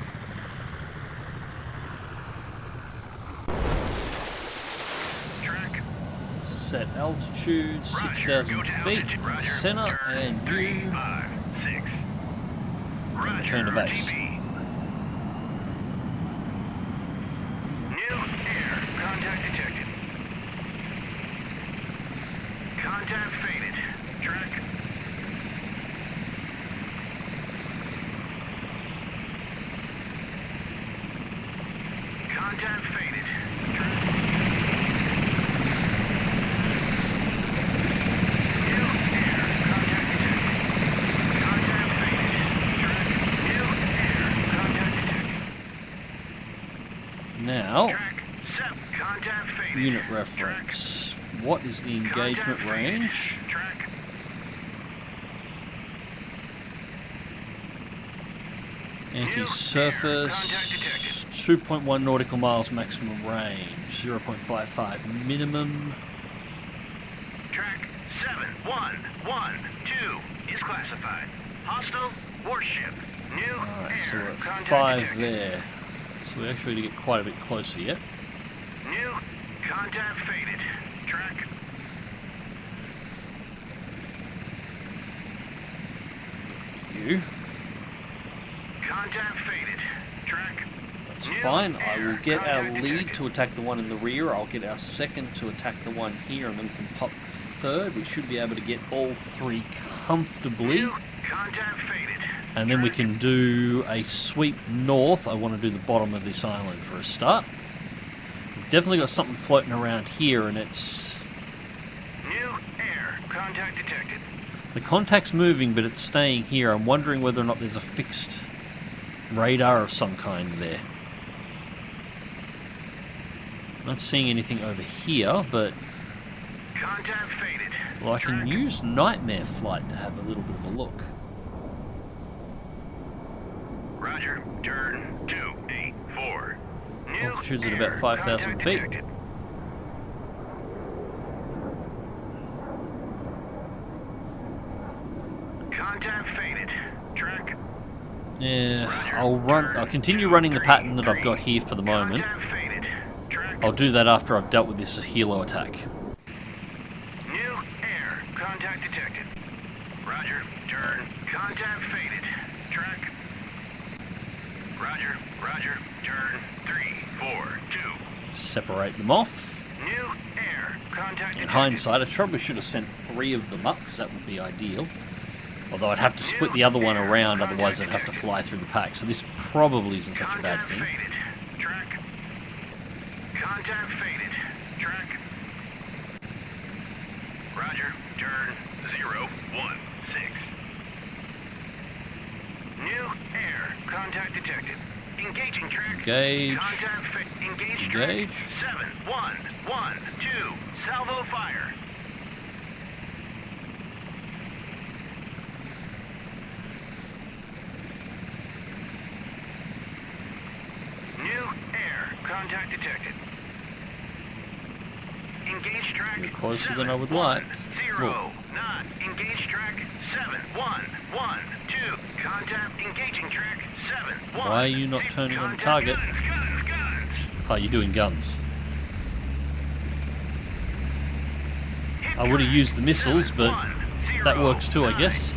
Track. Set altitude, Roger. 6,000 Go to feet. altitude. Roger. Center, Turn and you 356. Roger. return to base. TV. New air. Contact detected. Contact faded. Track. Contact faded. Track. New air. Contact detected. Contact faded. Track. New air. Contact detected. Now, Track 7. Contact faded. unit Track. reference. What is the engagement Contact faded. range? Track. Anti-surface, Contact detected. 2.1 nautical miles maximum range, 0.55 minimum. Track 7112 is classified. Hostile warship. New Alright, air. so we're at Contact 5 detected. there. So we actually need to get quite a bit closer yet. New contact faded. Track. You. Contact faded. Track. That's New fine. I air. will get our Contact lead detected. to attack the one in the rear. I'll get our second to attack the one here, and then we can pop the third. We should be able to get all three comfortably. New contact faded. And then we Track. can do a sweep north. I want to do the bottom of this island for a start. We've definitely got something floating around here, and it's... New air. Contact detected. The contact's moving, but it's staying here. I'm wondering whether or not there's a fixed radar of some kind there. Not seeing anything over here, but... Contact faded. Well, I can Track. use Nightmare Flight to have a little bit of a look. Roger. Turn 284. New Altitude's at air. about 5,000 Contact feet. detected. Contact faded. Track. Yeah, Roger. I'll continue running the pattern that I've got here for the moment. Contact faded. Track. I'll do that after I've dealt with this helo attack. New air. Contact detected. Roger. Turn. Contact faded. Track. Roger. Turn 342. Separate them off. New air. Contact In hindsight, I probably should have sent 3 of them up, because that would be ideal. Although I'd have to split the other one around, otherwise I'd have to fly through the pack. So this probably isn't such a bad thing. Faded. Track. Contact faded. Track. Roger. Turn 016. New air. Contact detected. Engaging track. Engage. Engage. Engage. 7112. Salvo fire. New air. Contact detected. Engage track. You're closer than I would like. 0 9. Engage track 7112. Contact engaging track 71. Why are you not turning on the target? Guns. Oh, you're doing guns. I would have used the missiles, but that works too, I guess.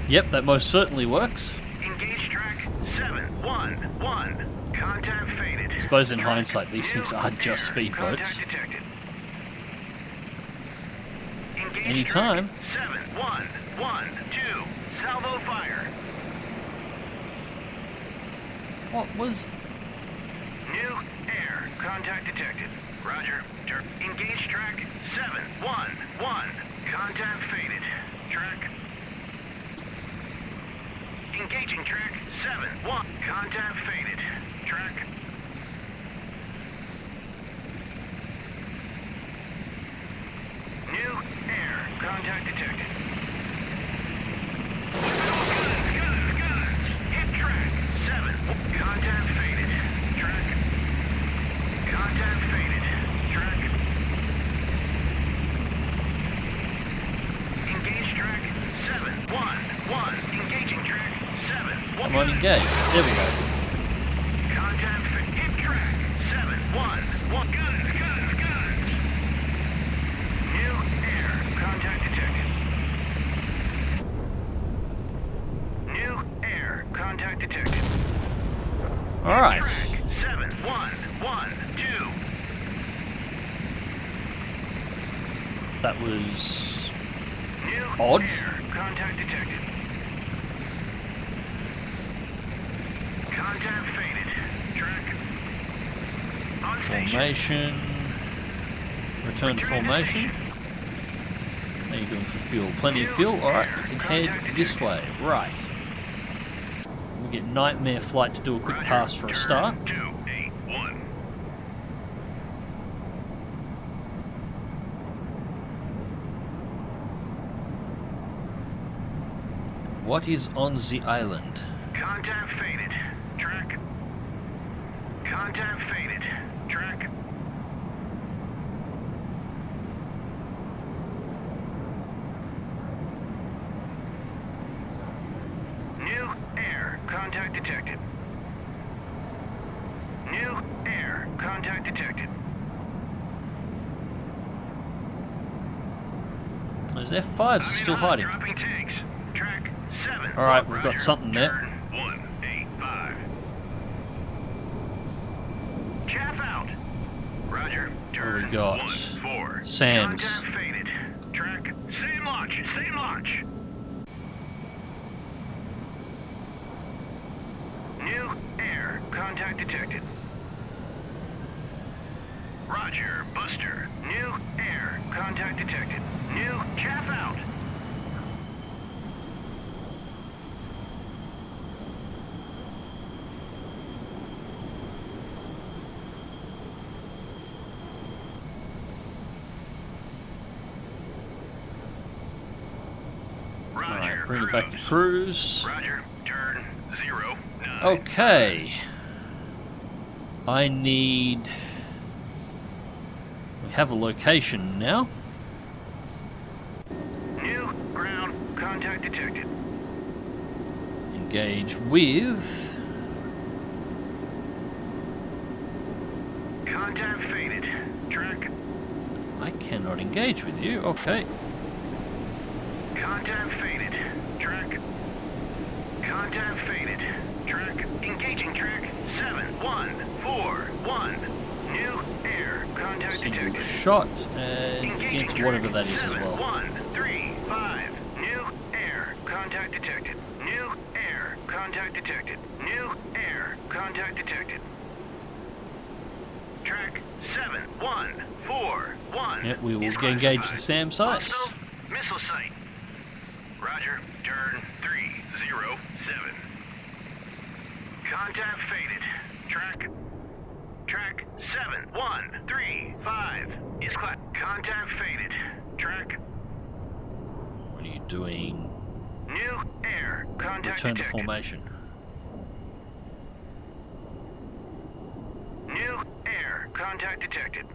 Yep, that most certainly works. Engage track 711. Contact faded. I suppose in hindsight, these things are just speedboats. Anytime. 7112. Salvo fire. What was... New air. Contact detected. Roger. Engage track 711. Contact faded. Track. Engaging track 71. Contact faded. Track. New air. Contact detected. Guns. Hit track 7. Contact faded. Track. Contact faded. Track. Engage track 711. Engaging track 7. Come on, engage. There we go. Contact hit track 711. Guns. New air. Contact detected. New air. Contact detected. Alright. Track 7112. That was... New odd. air. Contact detected. Contact faded. Track. On station. Formation. Return to formation. How are you doing for fuel? Plenty of fuel? Alright, we can head this way. Right. We'll get Nightmare Flight to do a quick pass for a start. 281. What is on the island? Contact faded. Track. Contact faded. Track. New air. Contact detected. New air. Contact detected. Those F5s are still hiding. Dropping tanks. Track 7. Alright, we've got something there. Turn 185. Chaff out. Roger. Turn we got? 14. Sands. Contact faded. Track. Same launch. Same launch. New air. Contact detected. Roger. Buster. New air. Contact detected. New chaff out. Alright, bring it back to cruise. Roger. Turn 09. Okay. I need... We have a location now. New ground contact detected. Engage with... Contact faded. Track. I cannot engage with you. Okay. Contact faded. Track. Contact faded. Track. Engaging track 7141. New air contact Single detected. shot, and against whatever that is as well. 135. New air. Contact detected. New air. Contact detected. New air. Contact detected. Track 7141. Yep, we will engage the SAM sites. Hostile missile site. Roger. Turn 307. Contact faded. Track 7135 is class. Contact faded. Track. What are you doing? New air. Contact Return to detected. formation. New air. Contact detected.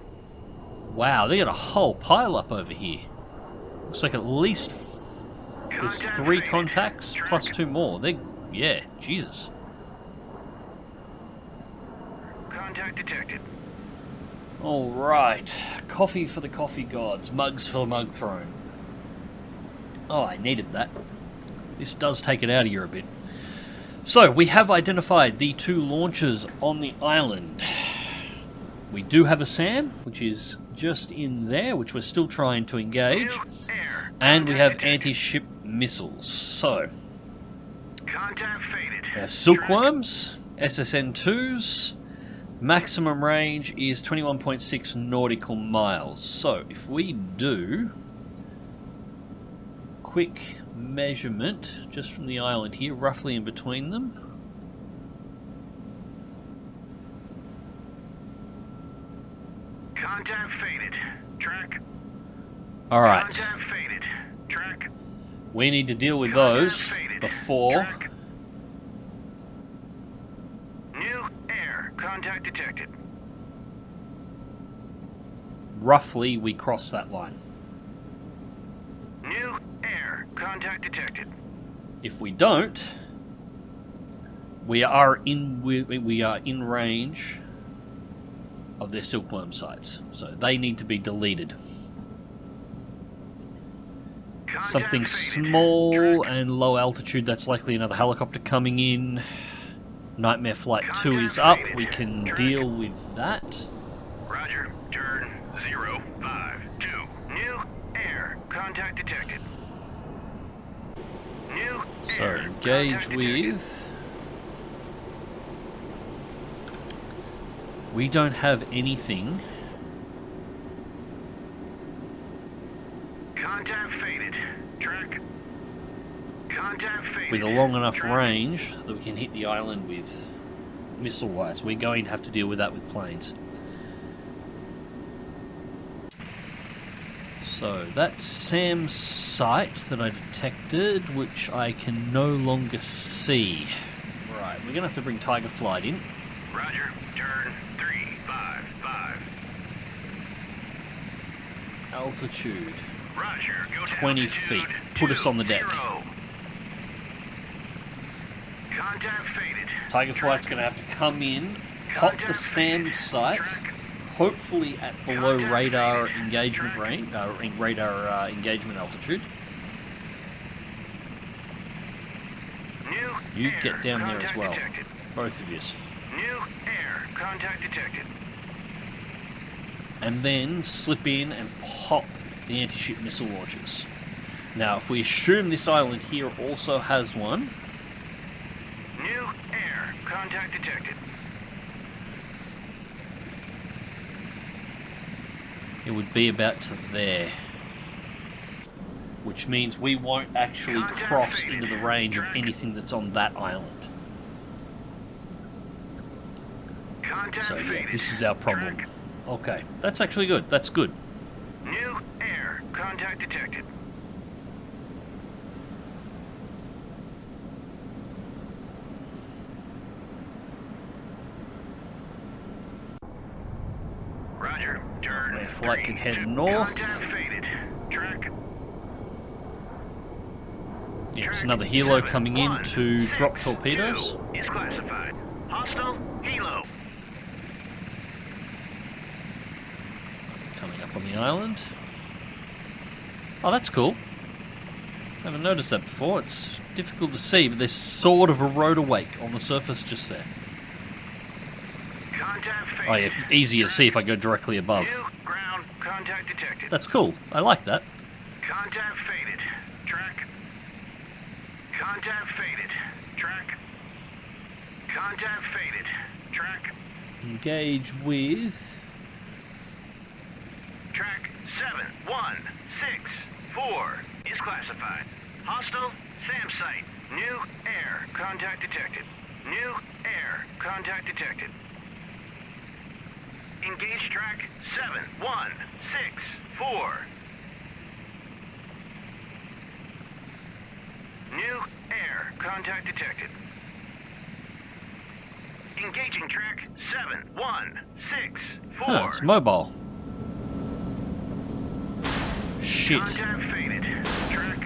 Wow, they got a whole pile up over here. Looks like at least there's Contact 3 faded. contacts Track. plus 2 more. Yeah, Jesus. Contact detected. All right, coffee for the coffee gods, mugs for the mug throne. Oh, I needed that. This does take it out of here a bit. So, we have identified the 2 launchers on the island. We do have a SAM, which is just in there, which we're still trying to engage. New air. And we have Contact detected. anti-ship missiles. So, Contact faded. we have silkworms, SSN-2s. Maximum range is 21.6 nautical miles. So, if we do quick measurement just from the island here, roughly in between them. Contact faded. Track. Alright, Contact faded. Track. we need to deal with Contact those faded. before Track. New air. Contact detected. roughly we cross that line. New air. Contact detected. If we don't, we are in range of their silkworm sites, so they need to be deleted. Contact Something faded. small Track. and low altitude, that's likely another helicopter coming in. Nightmare Flight 2 is up, Contact we faded. can Track. deal with that. Roger. Turn 052. New air. Contact detected. New So air. engage Contact detected. with... We don't have anything. Contact faded. Track. Contact faded. With a long enough Track. range that we can hit the island with missile-wise. We're going to have to deal with that with planes. So that's Sam's site that I detected, which I can no longer see. Right, we're going to have to bring Tiger Flight in. Roger. Turn 355. Altitude. Roger. Go to 20 altitude feet. Put us on the deck. 20. Contact faded. Tiger Flight's going to have to come in, pop the Contact Sam faded. site, Track. hopefully at below Contact radar faded. engagement Track. range, radar engagement altitude. New You air. get down there as Contact well. detected. Both of you. New air. Contact detected. And then slip in and pop the anti-ship missile launchers. Now, if we assume this island here also has one, New air. Contact detected. it would be about to there. Which means we won't actually Contact cross faded. into the range of Track. anything that's on that island. Contact So yeah, faded. this is our problem. Track. Okay, that's actually good. That's good. New air. Contact detected. Roger. Turn. Nightmare Flight can head 3, north. Contact faded. Track. Yeah, it's Track another helo 7, coming in 1, to 6, drop torpedoes. 2 is classified. Hostile helo. Coming up on the island. Oh, that's cool. Haven't noticed that before. It's difficult to see, but there's sort of a rotor wake on the surface just there. Contact faded. Oh yeah, it's easier to see if I go directly above. New ground contact Contact detected. That's cool. I like that. Contact faded. Track. Contact faded. Track. Contact faded. Track. Engage with... Track 7164 is classified. Hostile SAM site. New air. Contact detected. New air. Contact detected. Engage track 7164. New air. Contact detected. Engaging track 7164. Huh, it's mobile. Shit. Contact faded. Track.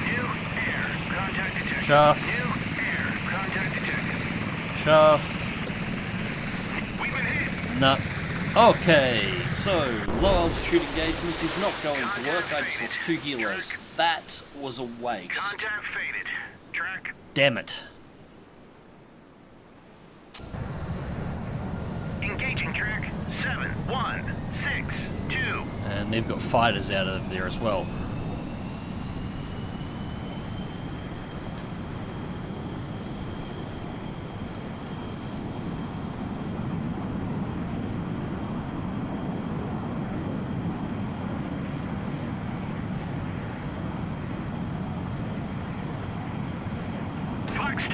New air. Contact detected. Shaft. New air. Contact detected. Shaft. We've been hit. No. Okay, so low altitude engagements is not going to work. I just lost 2 helos. That was a waste. Contact faded. Track. Damn it. Engaging track 7162. And they've got fighters out of there as well. Fox 2.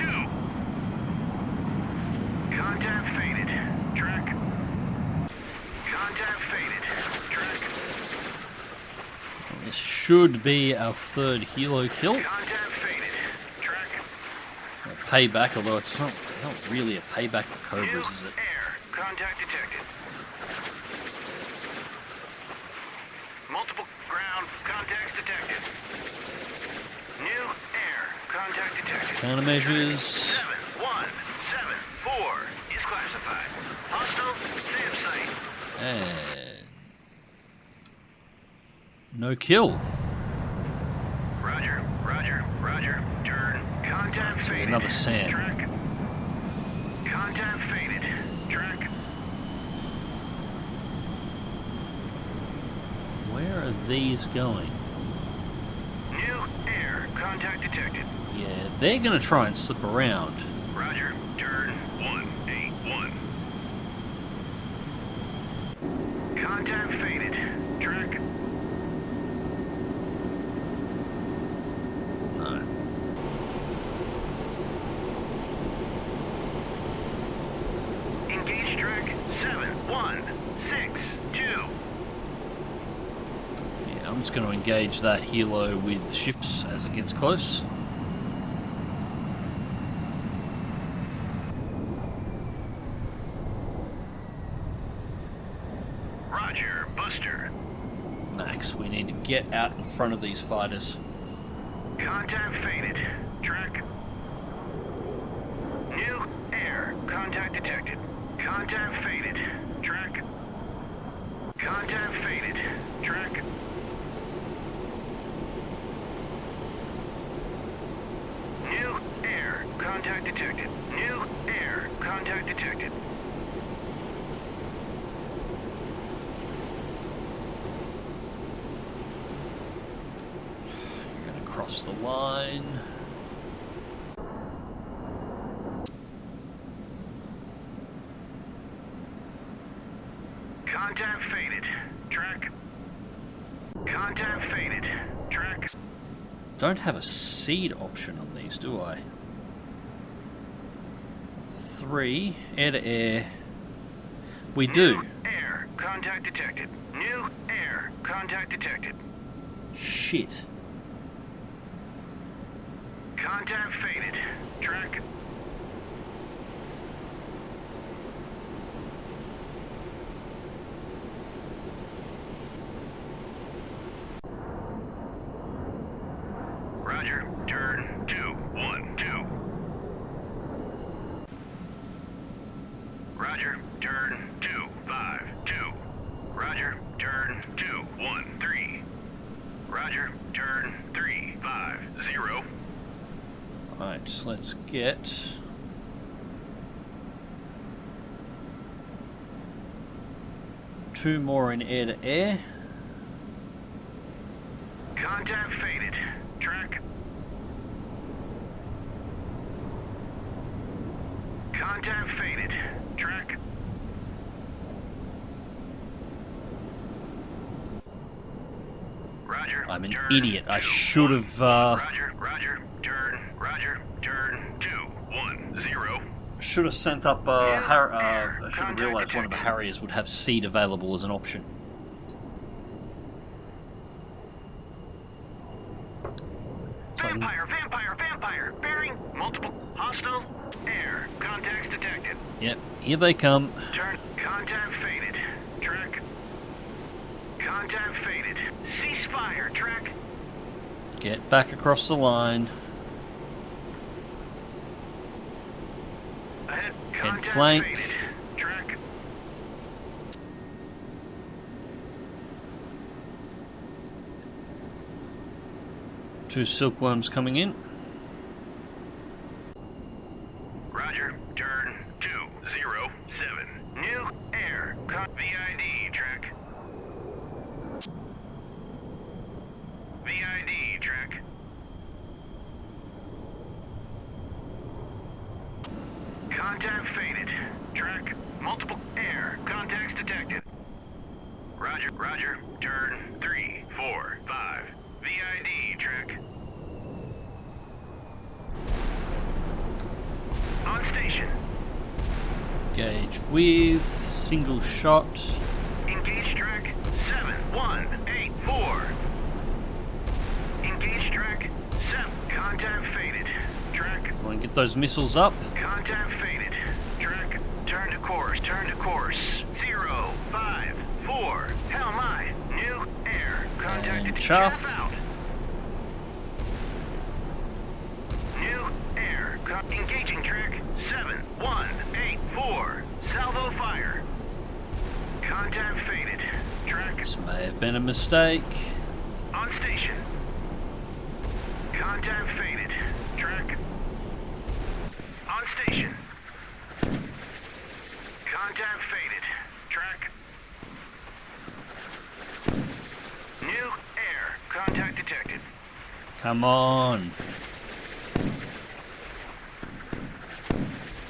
Contact faded. Track. Contact faded. Track. This should be our 3rd helo kill. Contact faded. Track. A payback, although it's not really a payback for New Cobras, is it? air. Contact detected. Multiple ground contacts detected. New air. Contact detected. Countermeasures. 7174 is classified. Hostile SAM site. And... no kill. Roger, roger, roger. Turn. Contact So faded. another SAM. Track. Contact faded. Track. Where are these going? New air. Contact detected. Yeah, they're going to try and slip around. Roger. Turn 181. Contact faded. Track. No. Engage track 7162. Yeah, I'm just going to engage that helo with ships as it gets close. Roger, Buster. Max, we need to get out in front of these fighters. Contact faded. Track. New air. Contact detected. Contact faded. Track. Contact faded. Track. New air. Contact detected. New air. Contact detected. You're going to cross the line. Contact faded. Track. Contact faded. Track. Don't have a seed option on these, do I? 3, air to air. We do. New air. Contact detected. New air. Contact detected. Shit. Contact faded. Track. Roger. Turn 212. Roger. Turn 252. Roger. Turn 213. Roger. Turn 350. Right, so let's get... 2 more in air-to-air. Contact faded. Track. Contact faded. Track. Roger. I'm an turn, idiot. I 2, should have. Roger. Turn. Roger. Turn. 210. Should have sent up. I should have realised one of the Harriers would have seed available as an option. Vampire. Bearing. Multiple. Hostile. Air. Contacts detected. Yep. Here they come. Turn. Contact faded. Track. Contact faded. Ceasefire. Track. Get back across the line. Ahead. Head Contact flank. faded. Track. Two silkworms coming in. Roger. Turn 207. New air. VID. Track. VID. Track. Contact faded. Track. Multiple air. Contacts detected. Roger. Turn 345. VID. Track. On station. Gauge with single shot. Engage track 7184. Engage track 7. Contact faded. Track. Want to get those missiles up. Contact faded. Track. Turn to course. 054. Hell my. New air. Contact And chaff. out. New air. Engaging track 7184. Salvo fire. Contact faded. Track. This may have been a mistake. On station. Contact faded. Track. On station. Contact faded. Track. New air. Contact detected. Come on.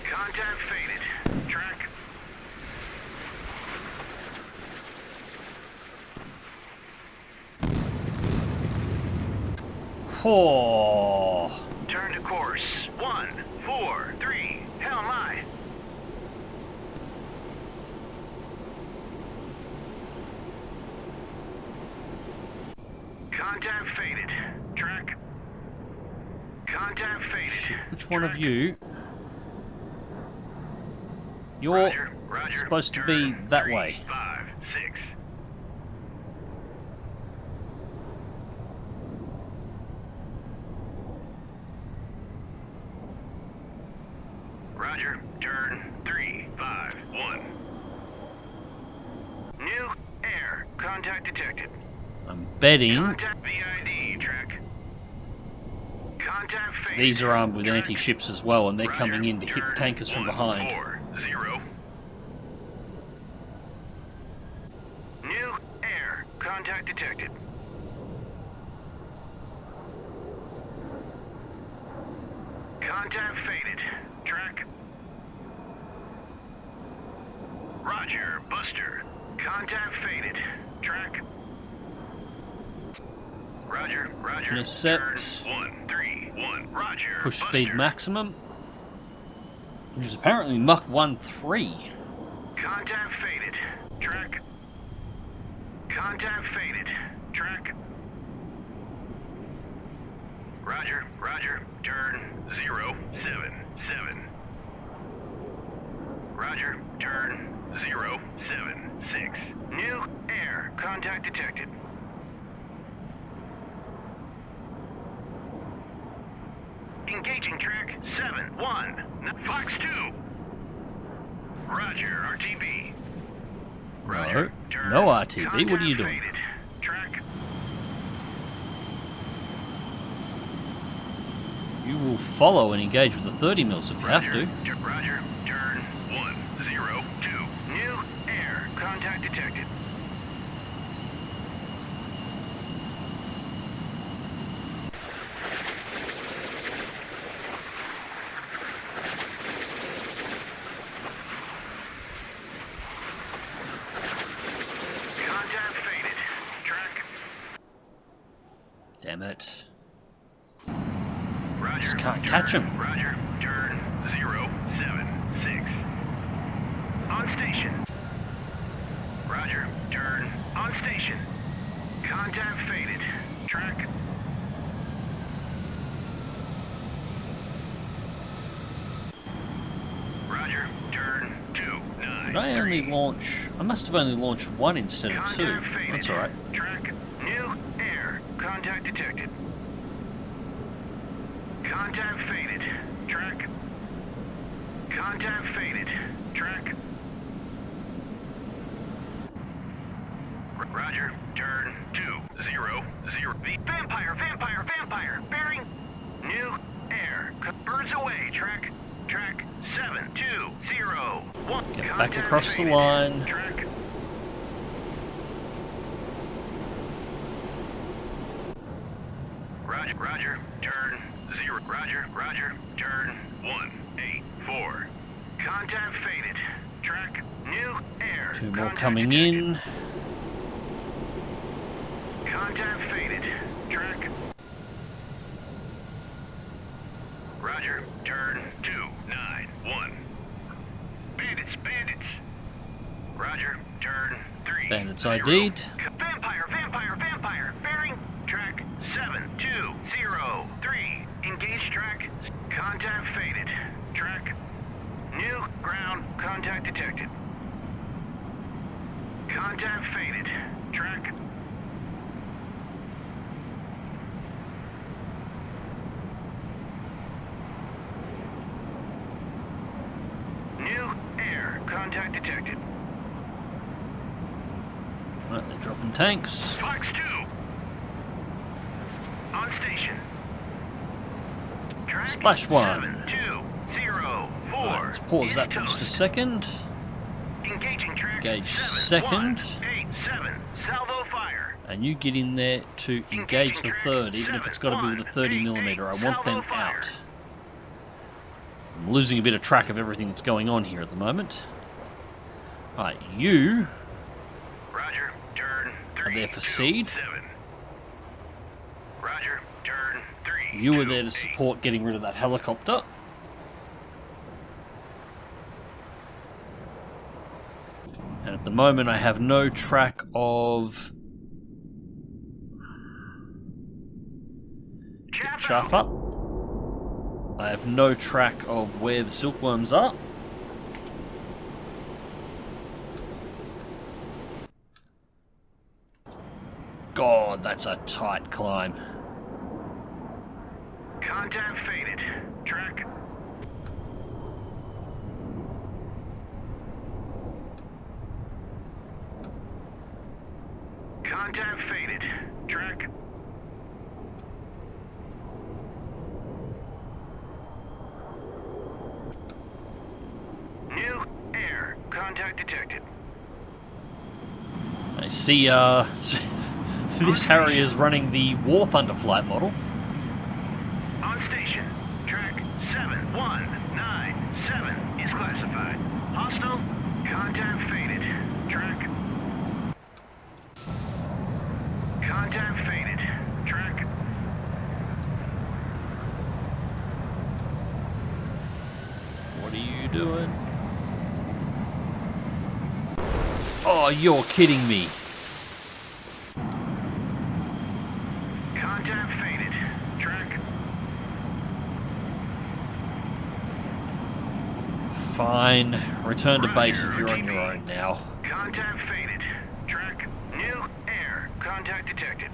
Contact faded. Track. Oh. Turn to course 143. Hell my. Contact faded. Track. Contact faded. Shit, which one of Track. you? You're Roger. supposed to be Turn that 3, way. 5, 6. Roger. Turn 3, 5, 1. New air. Contact detected. I'm betting Contact VID. Track. Contact faded. these are armed with Track. anti-ships as well, and they're Roger. coming in to hit the Turn tankers from behind. 140. New air. Contact detected. Contact faded. Track. Roger. Buster. Contact faded. Track. Roger. Intercept. Turn 131. Roger. Push Buster. speed maximum. Which is apparently Mach 1-3. Contact faded. Track. Contact faded. Track. Roger. Turn 077. Roger. Turn 076. New air. Contact detected. Engaging track 7-1. Fox 2. Roger. RTB. Roger. Turn. No RTB. What are you doing? Contact faded. Track. You will follow and engage with the 30 mils if you have to. Roger. Turn 102. New air. Contact detected. Alright. Roger. Just can't catch him. Roger. Turn 076. On station. Roger. Turn on station. Contact faded. Track. Roger. Turn 29. Did I only launch... I must have only launched one instead of two. Contact faded. That's alright. Track. New air. Contact detected. Contact faded. Track. Contact faded. Track. Roger. Turn 200. Vampire, vampire, vampire. Bearing. New air. Birds away. Track. Track 720. Get back across the line. Track. Roger, roger, turn 0. Roger, roger, turn 184. Contact faded. Track new air. Two more Contact coming detected. in. Contact faded. Track. Roger, turn 291. Bandits, bandits. Roger, turn 3. Bandits ID'd. Vampire, vampire, vampire. Bearing. Track 7203. Engage track. Contact faded. Track. New ground. Contact detected. Contact faded. Track. New air. Contact detected. Right, they're dropping tanks. Fox 2. On station. Track Splash 1. 7204. Right, let's pause that for just a second. Engaging track. Engage second. 787. Salvo fire. And you get in there to engage the third, even if it's got to be with a 30mm. I want them out. I'm losing a bit of track of everything that's going on here at the moment. Alright, you Roger. Turn 3. are there for seed. Roger. Turn 3. You were there to support getting rid of that helicopter. And at the moment I have no track of chaff up. I have no track of where the silkworms are. God, that's a tight climb. Contact faded. Track. Contact faded. Track. New air. Contact detected. I see, this Harrier's running the War Thunder flight model. On station. Track 7197 is classified. Hostile. Contact faded. Track. Contact faded. Track. What are you doing? Oh, you're kidding me. Contact faded. Track. Fine. Return to base if Roger, you're on RGB. your own now. Contact faded. Track. New air. Contact detected.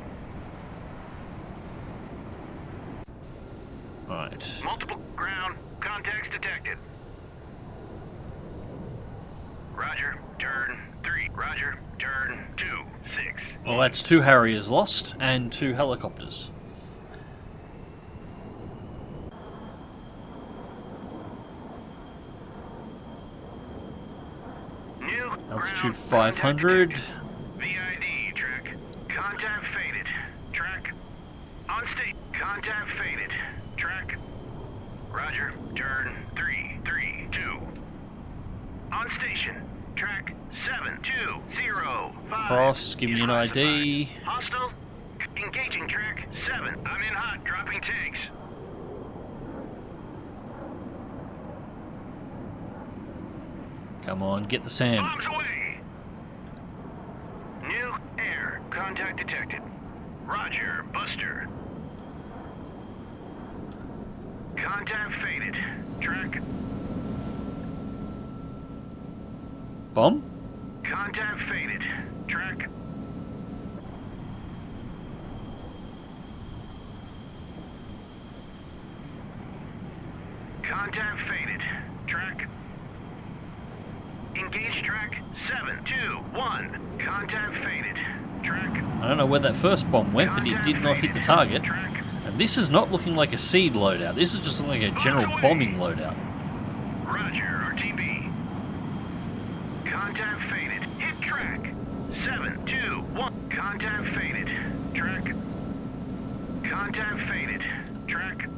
Alright. Multiple ground contacts detected. Roger. Turn 3. Roger. Turn 26. Well, that's 2 Harriers lost and 2 helicopters. New Altitude ground 500. contact detected. VID track. Contact faded. Track. On state. Contact faded. Track. Roger. Turn 332. On station. Track 7205. Cross, give me is an classified. ID. Hostile. Engaging track 7. I'm in hot, dropping tanks. Come on, get the sand. Bombs away! New air. Contact detected. Roger, Buster. Contact faded. Track. Bomb? Contact faded. Track. Contact faded. Track. Engage track 7, 2, 1. Contact faded. Track. I don't know where that first bomb went, but it did not hit the target. Track. And this is not looking like a seed loadout. This is just like a general bombing loadout. Roger, RTB. Contact faded. Hit track. 7, 2, 1. Contact faded. Track. Contact faded. Track.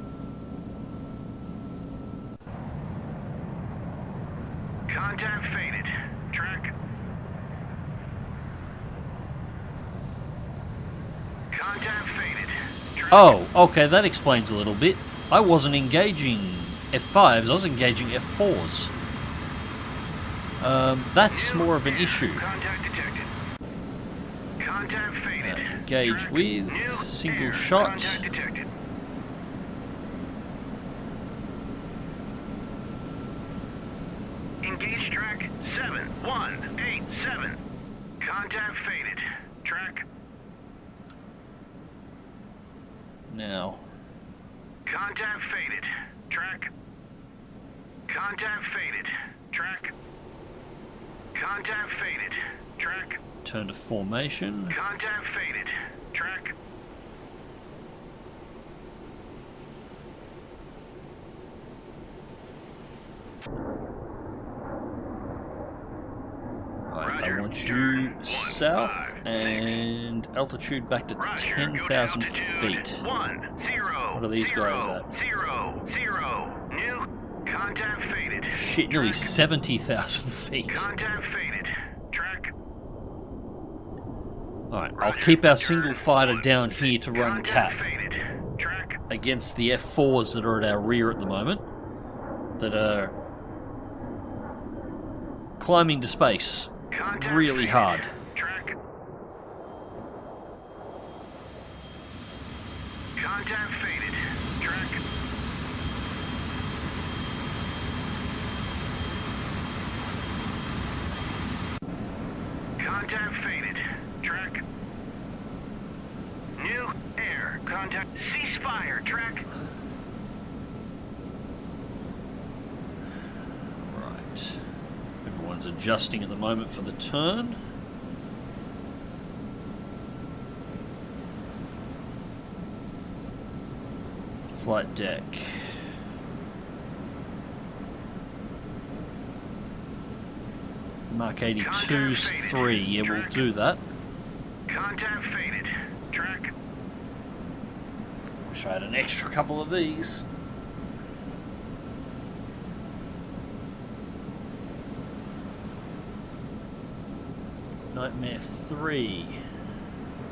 Contact faded. Track. Contact faded. Track. Oh, okay, that explains a little bit. I wasn't engaging F5s, I was engaging F4s. That's more of an issue. Contact detected. Contact faded. Engage Track. with, New single air. shot. Contact detected. Engage track 7, 1, 8, 7. Contact faded. Track. Now, Contact faded. Track. Contact faded. Track. Contact faded. Track. turn to formation. Contact faded. Track. Right, I Roger. want Turn you 1, south 5, 6. and altitude back to Roger, 10,000 go to feet. altitude 1, 0. What are these guys at? 0, 0. New. Contact faded. Shit, nearly Track. 70,000 feet. Contact faded. Track. Alright, I'll Roger. keep our Turn single fighter 1, down 6. here to run cap Contact faded. Track. against the F4s that are at our rear at the moment, that are climbing to space Contact really faded. hard. Track. Contact faded. Track. Contact faded. Track. New air. Contact. Ceasefire. Track. Right. Everyone's adjusting at the moment for the turn. Flight deck. Mark 82's 3. Yeah, we'll do that. Contact faded. Track. Wish I had an extra couple of these. Nightmare 3.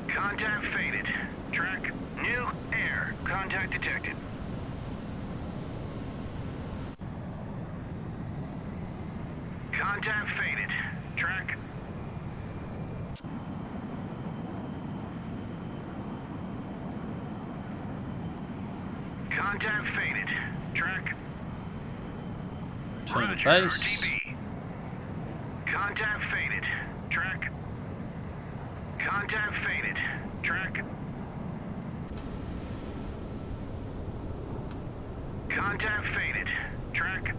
Contact faded. Track. New air. Contact detected. Contact faded. Track. Contact faded. Track. Turn to Roger, base. RTB. Contact faded. Track. Contact faded. Track. Contact faded. Track.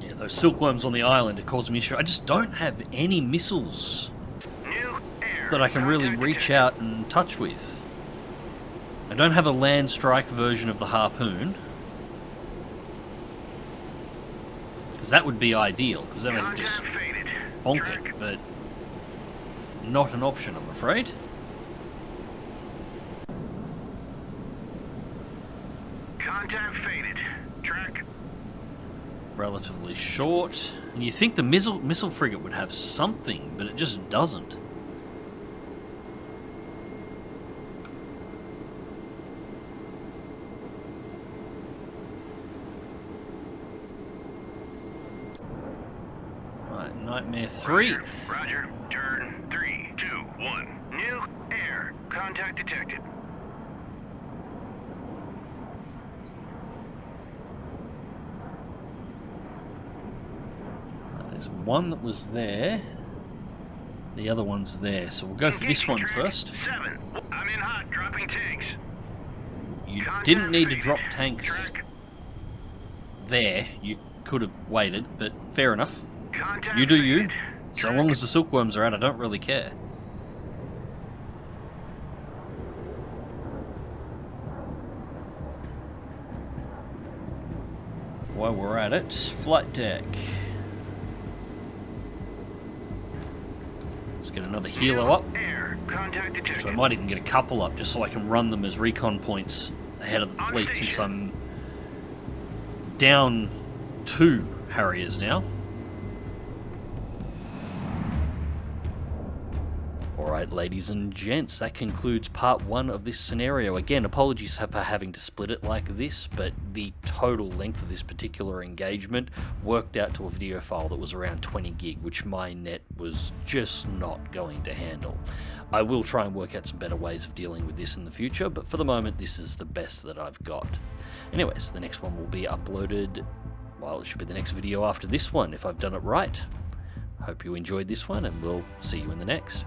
Yeah, those silkworms on the island are causing me issue. I just don't have any missiles New air. that I can really Contact reach detected. out and touch with. I don't have a land strike version of the harpoon, because that would be ideal, because then I could just Contact faded. bonk Track. it, but not an option, I'm afraid. Contact faded. Track. relatively short. And you think the missile frigate would have something, but it just doesn't. Right, Nightmare 3. Roger. Turn 3, 2, 1. New air. Contact detected. There's one that was there. The other one's there, so we'll go for this one first. 7. I'm in hot. Dropping tanks. You didn't need to drop tanks there. You could have waited, but fair enough. You do you. So long as the silkworms are out, I don't really care. While we're at it, flight deck. Let's get another helo up. So I might even get a couple up just so I can run them as recon points ahead of the fleet, since I'm down 2 Harriers now. Alright, ladies and gents, that concludes part 1 of this scenario. Again, apologies for having to split it like this, but the total length of this particular engagement worked out to a video file that was around 20 gig, which my net was just not going to handle. I will try and work out some better ways of dealing with this in the future, but for the moment, this is the best that I've got. Anyways, the next one will be uploaded, well, it should be the next video after this one, if I've done it right. Hope you enjoyed this one, and we'll see you in the next.